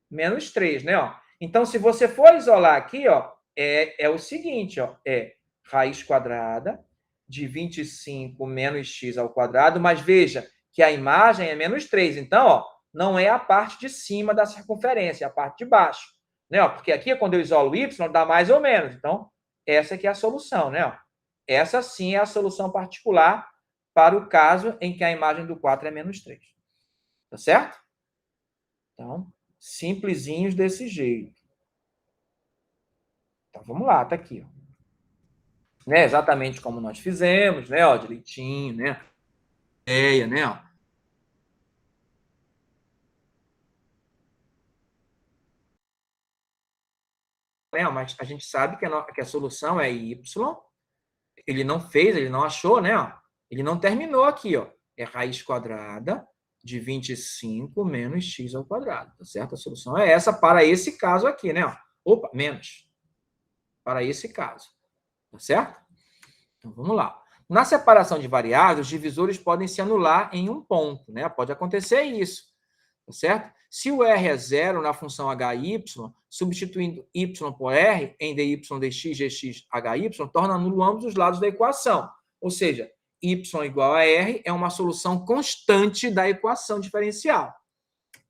menos 3, né? Ó. Então, se você for isolar aqui, ó, é o seguinte, ó, é raiz quadrada de 25 menos x ao quadrado, mas veja que a imagem é menos 3. Então, ó, não é a parte de cima da circunferência, é a parte de baixo. Né? Ó, porque aqui, quando eu isolo y, dá mais ou menos. Então, essa aqui é a solução. Né? Ó. Essa sim é a solução particular para o caso em que a imagem do 4 é menos 3. Tá certo? Então, simplesinhos desse jeito. Então, vamos lá, tá aqui. Ó. Né? Exatamente como nós fizemos, né? Ó, direitinho, né? Ideia, né? Ó. Mas a gente sabe que a solução é y. Ele não fez, ele não achou, né? Ó. Ele não terminou aqui, ó. É raiz quadrada de 25 menos x ao quadrado, tá certo? A solução é essa para esse caso aqui, né? Ó. Opa, menos. Para esse caso, tá certo? Então, vamos lá. Na separação de variáveis, os divisores podem se anular em um ponto, né? Pode acontecer isso, tá certo? Se o r é zero na função hy, substituindo y por r em dy dx, gx, hy, torna nulo ambos os lados da equação. Ou seja, y igual a r é uma solução constante da equação diferencial,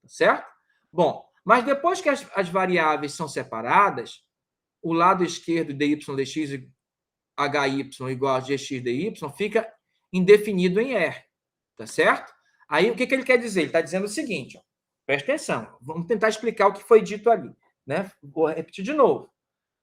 tá certo? Bom, mas depois que as variáveis são separadas, o lado esquerdo dy dx hy igual a gx dy fica indefinido em R, tá certo? Aí, o que ele quer dizer? Ele está dizendo o seguinte, ó, presta atenção, vamos tentar explicar o que foi dito ali, né? Vou repetir de novo,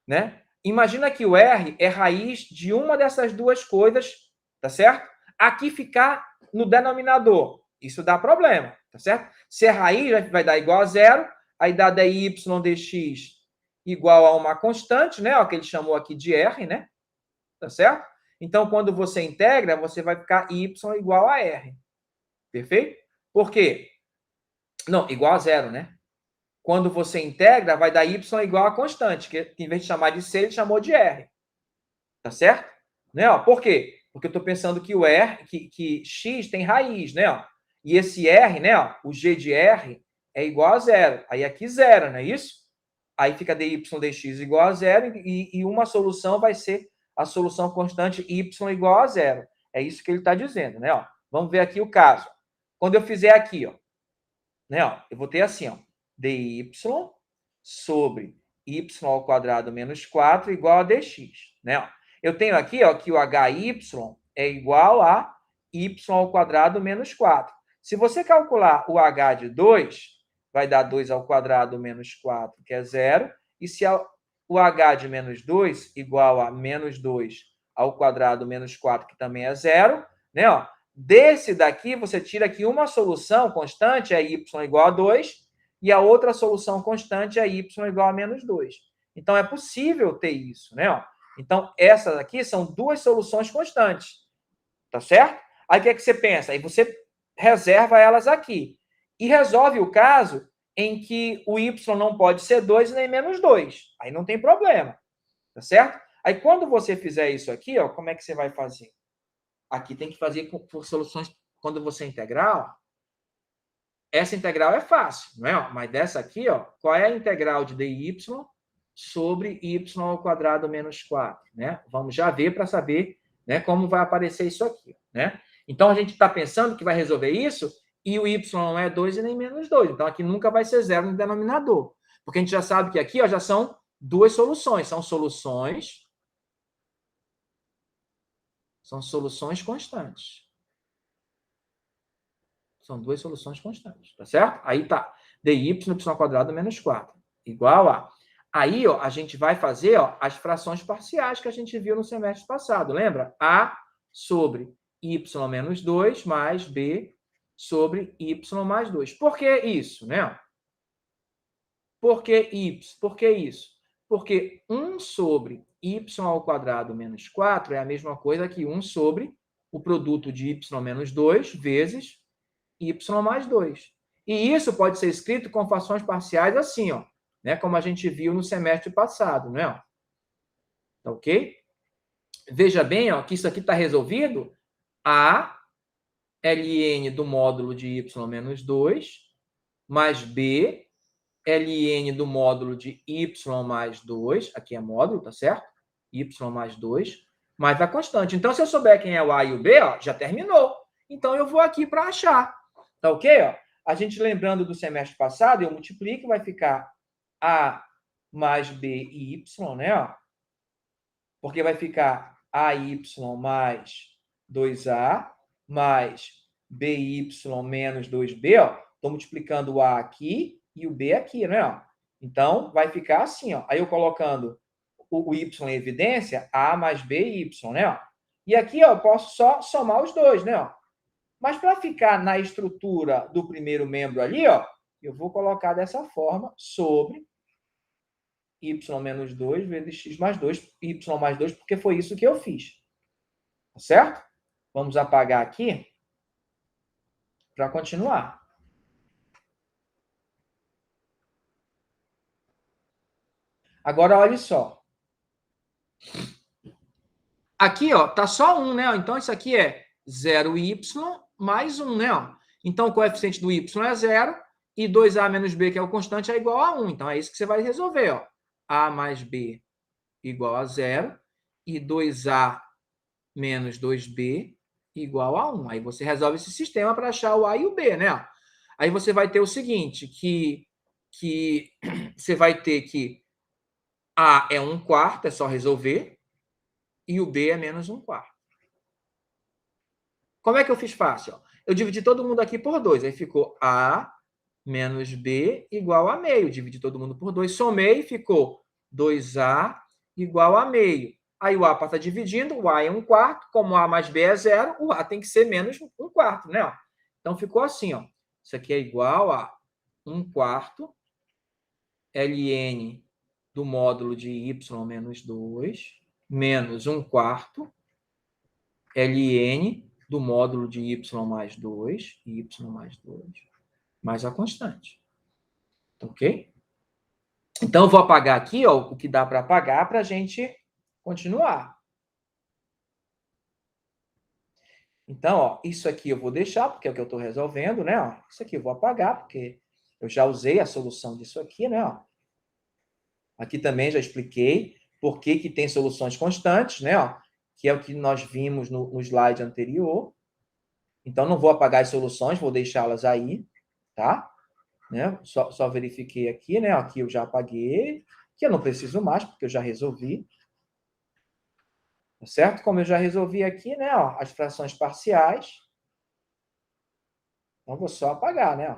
né? Imagina que o R é raiz de uma dessas duas coisas, tá certo? Aqui ficar no denominador, isso dá problema, tá certo? Se é raiz, vai dar igual a zero, aí dá dy dx igual a uma constante, né? Ó, que ele chamou aqui de R, né? Tá certo? Então, quando você integra, você vai ficar y igual a r. Perfeito? Por quê? Não, igual a zero, né? quando você integra, vai dar y igual a constante, que em vez de chamar de C, ele chamou de R. Tá certo? Né? Ó, por quê? Porque eu estou pensando que o R, que x tem raiz, né? Ó, e esse R, né? Ó, o g de R é igual a zero. Aí aqui zero, não é isso? Aí fica dy dx igual a zero e uma solução vai ser a solução constante y igual a zero. É isso que ele está dizendo, né? Ó, vamos ver aqui o caso. Quando eu fizer aqui, ó, né? Ó, eu vou ter assim, ó, dy sobre y ao quadrado menos 4 igual a dx, né? Ó, eu tenho aqui, ó, que o hy é igual a y ao quadrado menos 4. Se você calcular o h de 2, vai dar 2 ao quadrado menos 4, que é zero. E se o h de menos 2 igual a menos 2 ao quadrado menos 4, que também é zero, né? Ó, desse daqui, você tira aqui uma solução constante, é y igual a 2, e a outra solução constante é y igual a menos 2. Então, é possível ter isso, né? Ó, então, essas aqui são duas soluções constantes, tá certo? Aí, o que é que você pensa? Aí você reserva elas aqui e resolve o caso em que o y não pode ser 2 nem menos 2. Aí não tem problema, tá certo? Aí, quando você fizer isso aqui, ó, como é que você vai fazer? Aqui tem que fazer por soluções, quando você integrar, ó, essa integral é fácil, não é? Mas dessa aqui, ó, qual é a integral de dy sobre y ao quadrado menos 4, né? Vamos já ver para saber, né, como vai aparecer isso aqui, né? Então, a gente está pensando que vai resolver isso e o y não é 2 e nem menos 2. Então, aqui nunca vai ser zero no denominador. Porque a gente já sabe que aqui, ó, já são duas soluções. São soluções constantes. São duas soluções constantes, tá certo? Aí tá. dy y quadrado menos 4 igual a... Aí, ó, a gente vai fazer, ó, as frações parciais que a gente viu no semestre passado. Lembra? A sobre y menos 2 mais b sobre y mais 2. Por que isso, né? Por que y? Por que isso? Porque 1 sobre y ao quadrado menos 4 é a mesma coisa que 1 sobre o produto de y menos 2 vezes y mais 2. E isso pode ser escrito com frações parciais assim, ó, né? Como a gente viu no semestre passado, né? Tá ok? Veja bem, ó, que isso aqui está resolvido. A ln do módulo de y menos 2 mais b ln do módulo de y mais 2, aqui é módulo, tá certo? Y mais 2, mais a constante. Então, se eu souber quem é o A e o B, ó, já terminou. Então, eu vou aqui para achar. Tá ok? Ó, a gente lembrando do semestre passado, eu multiplico, vai ficar A mais B e Y, né? Ó, porque vai ficar AY mais 2A mais BY menos 2B, ó. Estou multiplicando o A aqui e o B aqui, né? Ó. Então, vai ficar assim, ó. Aí eu colocando o Y em evidência, A mais B e Y, né? Ó. E aqui, ó, eu posso só somar os dois, né? Ó. Mas para ficar na estrutura do primeiro membro ali, ó, eu vou colocar dessa forma sobre y menos 2 vezes x mais 2, y mais 2, porque foi isso que eu fiz. Tá certo? Vamos apagar aqui para continuar. Agora, olha só. Aqui, ó, tá só 1, né? Então, isso aqui é 0y mais 1, né? Então, o coeficiente do y é 0 e 2a menos b, que é o constante, é igual a 1. Então, é isso que você vai resolver, ó. A mais b igual a 0 e 2a menos 2b igual a 1. Aí você resolve esse sistema para achar o a e o b, né? Aí você vai ter o seguinte, que você vai ter que a é 1/4, é só resolver, e o b é menos 1/4. Como é que eu fiz fácil? Eu dividi todo mundo aqui por 2, aí ficou a menos b igual a meio. Dividi todo mundo por 2, somei, ficou 2a igual a meio. Aí o A está dividindo, o A é 1/4, como A mais B é 0, o A tem que ser menos 1/4, né? Então ficou assim, ó. Isso aqui é igual a 1/4 ln do módulo de y menos 2 menos 1/4 ln do módulo de y mais 2, mais a constante. Ok? Então, eu vou apagar aqui, ó, o que dá para apagar para a gente continuar. Então, ó, isso aqui eu vou deixar, porque é o que eu estou resolvendo, né? Ó, isso aqui eu vou apagar, porque eu já usei a solução disso aqui, né? Ó. Aqui também já expliquei por que que tem soluções constantes, né? Ó, que é o que nós vimos no slide anterior. Então, não vou apagar as soluções, vou deixá-las aí, tá? Né? Só verifiquei aqui, né? Aqui eu já apaguei, que eu não preciso mais, porque eu já resolvi. Tá certo? Como eu já resolvi aqui, né? Ó, as frações parciais. Então, vou só apagar, né?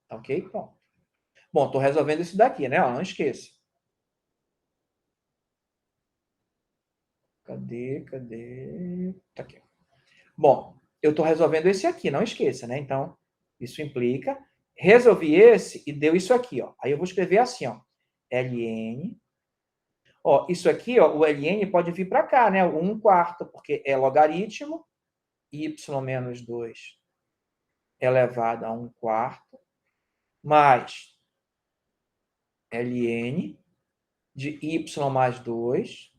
Ó. Ok? Pronto. Bom, estou resolvendo isso daqui, né? Ó, não esqueça. Cadê? Tá aqui. Bom, eu estou resolvendo esse aqui, não esqueça, né? Então, isso implica... Resolvi esse e deu isso aqui, ó. Aí eu vou escrever assim, ó. ln. Ó, isso aqui, ó, o ln pode vir para cá, né? O 1/4, porque é logaritmo. Y menos 2 elevado a 1/4, mais ln de y mais 2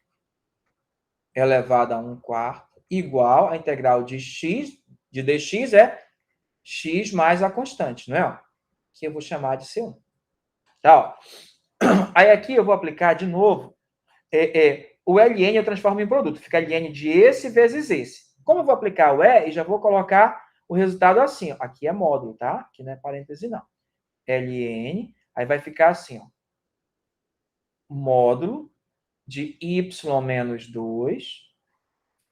elevado a 1/4, igual a integral de x, de dx é x mais a constante, não é? Que eu vou chamar de C1. Tá, ó. Aí aqui eu vou aplicar de novo o ln eu transformo em produto. Fica ln de esse vezes esse. Como eu vou aplicar o e já vou colocar o resultado assim. Ó. Aqui é módulo, tá? Aqui não é parêntese, não. ln, aí vai ficar assim, ó. Módulo de y menos 2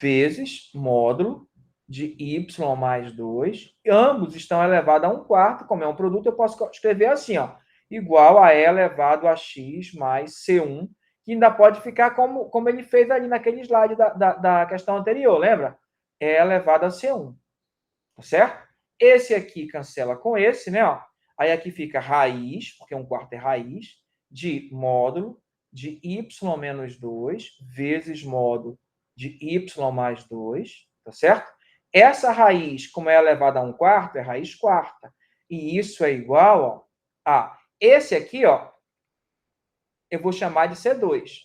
vezes módulo de y mais 2. Ambos estão elevados a 1/4. Como é um produto, eu posso escrever assim, ó, igual a e elevado a x mais C1, que ainda pode ficar como ele fez ali naquele slide da questão anterior, lembra? E elevado a C1. Tá certo? Esse aqui cancela com esse, né? Ó. Aí aqui fica raiz, porque 1/4 é raiz, de módulo de y menos 2 vezes módulo de y mais 2, tá certo? Essa raiz, como é elevada a 1/4, é raiz quarta. E isso é igual, ó, a esse aqui, ó, eu vou chamar de C2.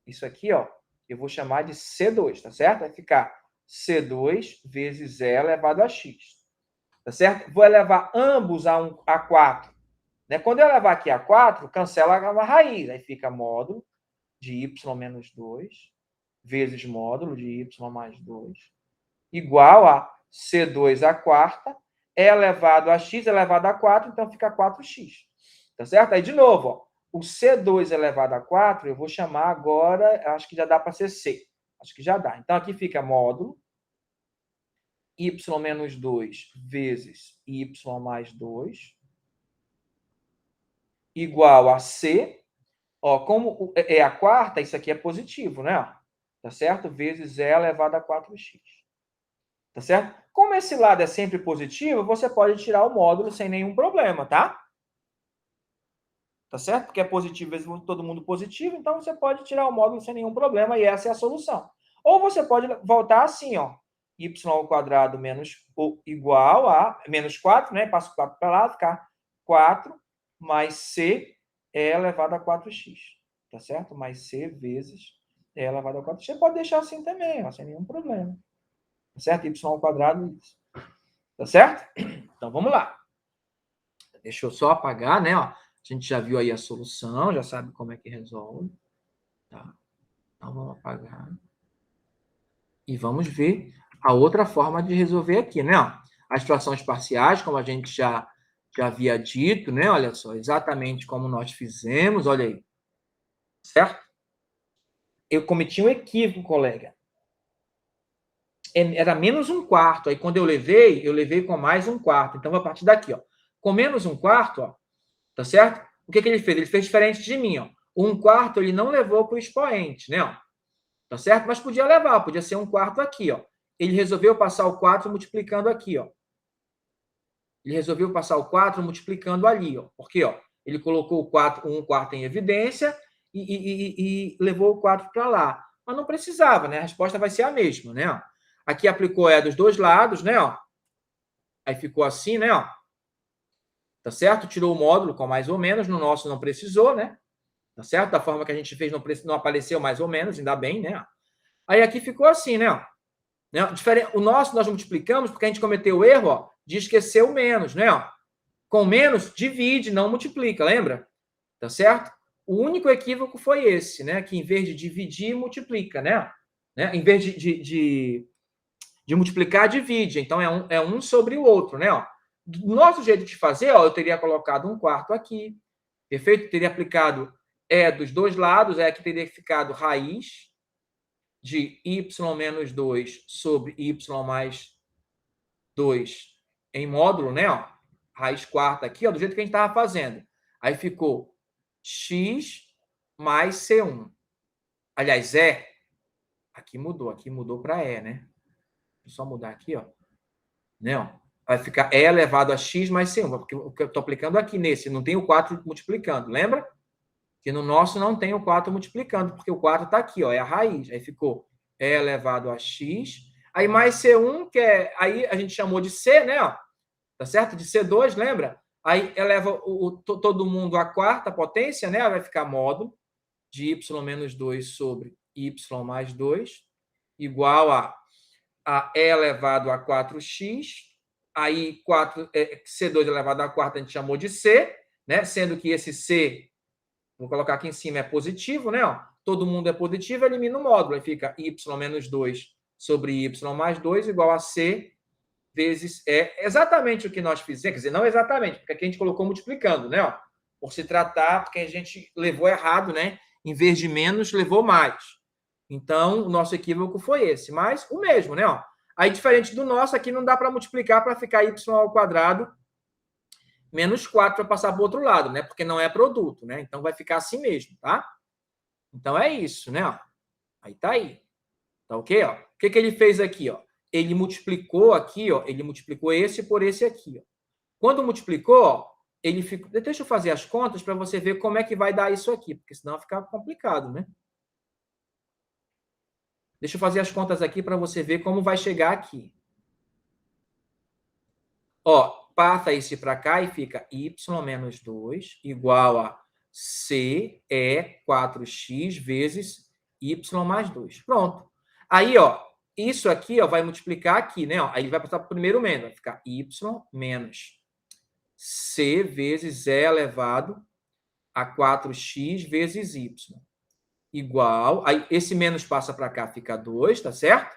Isso aqui, ó, eu vou chamar de C2, tá certo? Vai ficar C2 vezes E elevado a X. Tá certo? Vou elevar ambos a 4. Né? Quando eu levar aqui a 4, cancela a raiz. Aí fica módulo de y menos 2 vezes módulo de y mais 2 igual a C2 à quarta elevado a x elevado a 4, então fica 4x. Tá certo? Aí, de novo, ó, o C2 elevado a 4, eu vou chamar agora, acho que já dá para ser C. Acho que já dá. Então, aqui fica módulo y menos 2 vezes y mais 2 igual a C. Ó, como é a quarta, isso aqui é positivo, né? Tá certo? Vezes E elevado a 4x. Tá certo? Como esse lado é sempre positivo, você pode tirar o módulo sem nenhum problema, tá? Tá certo? Porque é positivo vezes todo mundo positivo, então você pode tirar o módulo sem nenhum problema e essa é a solução. Ou você pode voltar assim, ó. Y ao quadrado menos igual a menos 4, né? Passo 4 para lá, ficar 4 mais C é elevado a 4x. Tá certo? Mais C vezes é elevado a 4x. Você pode deixar assim também, ó, sem nenhum problema. Tá certo? Y ao quadrado, isso. Tá certo? Então, vamos lá. Deixa eu só apagar, né? Ó, a gente já viu aí a solução, já sabe como é que resolve. Tá? Então, vamos apagar. E vamos ver a outra forma de resolver aqui, né? Ó, as frações parciais, como a gente já havia dito, né? Olha só, exatamente como nós fizemos, olha aí. Certo? Eu cometi um equívoco, colega. Era menos 1/4. Aí, quando eu levei com mais 1/4. Então, a partir daqui, ó. Com menos 1/4, ó, tá certo? O que ele fez? Ele fez diferente de mim, ó. O 1/4 ele não levou para o expoente, né? Ó. Tá certo? Mas podia levar, podia ser 1/4 aqui, ó. Ele resolveu passar o 4 multiplicando aqui, ó. Ele resolveu passar o 4 multiplicando ali, ó. Por quê, ó? Ele colocou o 1/4 em evidência e levou o 4 para lá. Mas não precisava, né? A resposta vai ser a mesma, né? Aqui aplicou E dos dois lados, né? Ó. Aí ficou assim, né? Ó. Tá certo? Tirou o módulo com mais ou menos. No nosso não precisou, né? Tá certo? Da forma que a gente fez, não apareceu mais ou menos, ainda bem, né? Aí aqui ficou assim, né? Ó. O nosso nós multiplicamos porque a gente cometeu o erro, ó, de esquecer o menos, né? Ó. Com menos, divide, não multiplica, lembra? Tá certo? O único equívoco foi esse, né? Que em vez de dividir, multiplica, né? Em vez de multiplicar, divide. Então, é um sobre o outro, né? Ó. Do nosso jeito de fazer, ó, eu teria colocado 1/4 aqui, perfeito? Teria aplicado dos dois lados, aqui teria ficado raiz de y menos 2 sobre y mais 2 em módulo, né? Ó, raiz quarta aqui, ó, do jeito que a gente estava fazendo. Aí ficou x mais C1. Aliás, aqui mudou para né? Vou só mudar aqui, ó. Né, ó. Vai ficar E elevado a x mais C1, porque o que eu estou aplicando aqui nesse, não tem o 4 multiplicando, lembra? Que no nosso não tem o 4 multiplicando, porque o 4 está aqui, ó, é a raiz. Aí ficou E elevado a x. Aí mais C1, aí a gente chamou de C, né? Ó, tá certo? De C2, lembra? Aí eleva todo mundo à quarta potência, né? Vai ficar módulo de y menos 2 sobre y mais 2, igual a E elevado a 4x. Aí C2 elevado a quarta a gente chamou de C, né? Sendo que esse C, vou colocar aqui em cima, é positivo, né? Ó, todo mundo é positivo, elimina o módulo. Aí fica y menos 2 sobre y mais 2 igual a C vezes exatamente o que nós fizemos. Quer dizer, não exatamente, porque aqui a gente colocou multiplicando, né? Ó, por se tratar, porque a gente levou errado, né? Em vez de menos, levou mais. Então, o nosso equívoco foi esse, mas o mesmo, né? Ó. Aí, diferente do nosso, aqui não dá para multiplicar para ficar y ao quadrado menos 4 para passar para o outro lado, né? Porque não é produto, né? Então, vai ficar assim mesmo, tá? Então, é isso, né? Ó. Aí tá aí. Tá ok? Ó. O que ele fez aqui, ó? Ele multiplicou aqui, ó. Ele multiplicou esse por esse aqui, ó. Quando multiplicou, ó, ele ficou... Deixa eu fazer as contas para você ver como é que vai dar isso aqui, porque senão fica complicado, né? Deixa eu fazer as contas aqui para você ver como vai chegar aqui. Ó, passa esse para cá e fica y menos 2 igual a C 4x vezes y mais 2. Pronto. Aí, ó, isso aqui ó, vai multiplicar aqui, né? Ó, aí vai passar para o primeiro menos. Vai ficar y menos C vezes E elevado a 4x vezes y. Igual, aí esse menos passa para cá, fica 2, tá certo?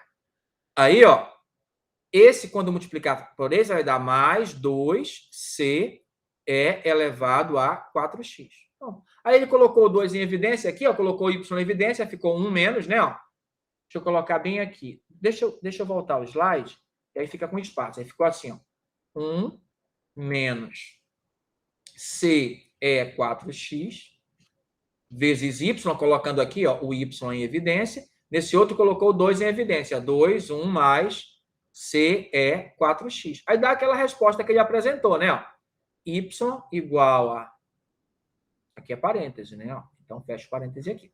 Aí, ó, esse, quando multiplicar por esse, vai dar mais 2C elevado a 4x. Então, aí ele colocou o 2 em evidência aqui, ó, colocou y em evidência, ficou 1 menos, né? Ó. Deixa eu colocar bem aqui. Deixa eu voltar o slide, e aí fica com espaço. Aí ficou assim, ó. 1 menos C 4x vezes y, colocando aqui ó, o y em evidência. Nesse outro, colocou 2 em evidência. 2, 1 mais C 4x. Aí dá aquela resposta que ele apresentou, né? Ó. Y igual a... Aqui é parêntese, né? Ó. Então, fecha o parêntese aqui.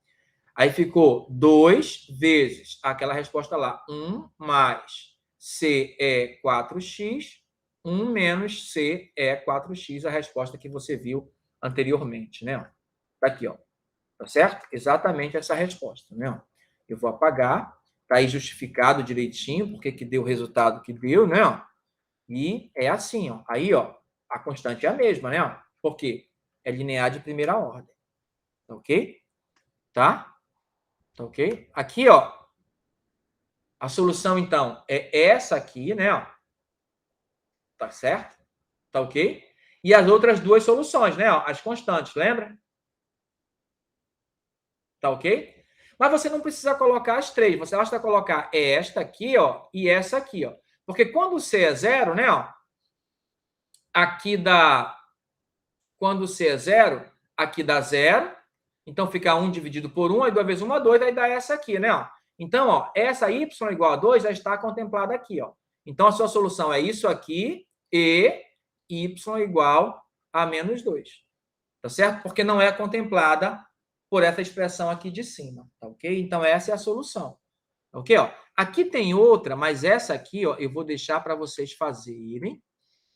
Aí ficou 2 vezes aquela resposta lá. 1 mais C 4x. 1 menos C 4x, a resposta que você viu anteriormente, né? Tá aqui, ó. Tá certo? Exatamente essa resposta, né? Eu vou apagar, tá aí justificado direitinho porque que deu o resultado que deu, né? E é assim, ó. Aí, ó, a constante é a mesma, né? Por quê? É linear de primeira ordem. Tá ok? Tá? Tá ok? Aqui, ó, a solução, então, é essa aqui, né? Tá certo? Tá ok? E as outras duas soluções, né? As constantes, lembra? Tá ok? Mas você não precisa colocar as três. Você basta colocar esta aqui, ó, e essa aqui, ó. Porque quando o C é zero, né, ó, aqui dá... Quando o C é zero, aqui dá zero. Então, fica 1 dividido por 1, aí 2 vezes 1 é 2, aí dá essa aqui, né, ó. Então, ó, essa y igual a 2 já está contemplada aqui, ó. Então, a sua solução é isso aqui e y igual a menos 2. Tá certo? Porque não é contemplada por essa expressão aqui de cima, tá ok? Então, essa é a solução, ok? Ó, Aqui tem outra, mas essa aqui, ó, eu vou deixar para vocês fazerem,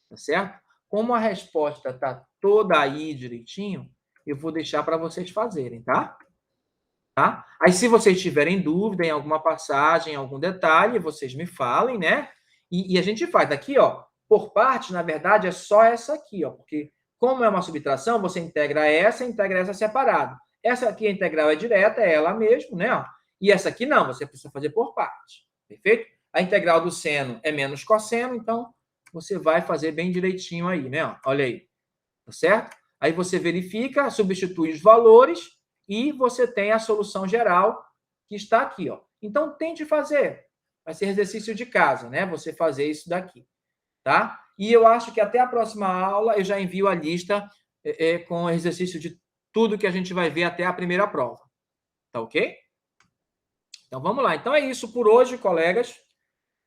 tá certo? Como a resposta tá toda aí direitinho, eu vou deixar para vocês fazerem, tá? Tá? Aí, se vocês tiverem dúvida em alguma passagem, algum detalhe, vocês me falem, né? E a gente faz. Daqui, ó, por parte, na verdade, é só essa aqui, ó, porque como é uma subtração, você integra essa separado. Essa aqui, a integral é direta, é ela mesmo, né? Ó, e essa aqui não, você precisa fazer por parte, perfeito? A integral do seno é menos cosseno, então você vai fazer bem direitinho aí, né? Ó, olha aí, tá certo? Aí você verifica, substitui os valores e você tem a solução geral que está aqui, ó. Então, tente fazer. Vai ser exercício de casa, né? Você fazer isso daqui, tá? E eu acho que até a próxima aula eu já envio a lista com o exercício de tudo que a gente vai ver até a primeira prova. Tá ok? Então, vamos lá. Então, é isso por hoje, colegas.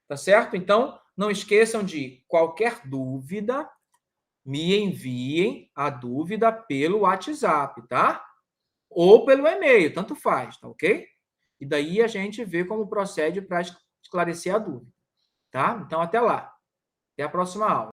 Tá certo? Então, não esqueçam de qualquer dúvida, me enviem a dúvida pelo WhatsApp, tá? Ou pelo e-mail, tanto faz, tá ok? E daí a gente vê como procede para esclarecer a dúvida, tá? Então, até lá. Até a próxima aula.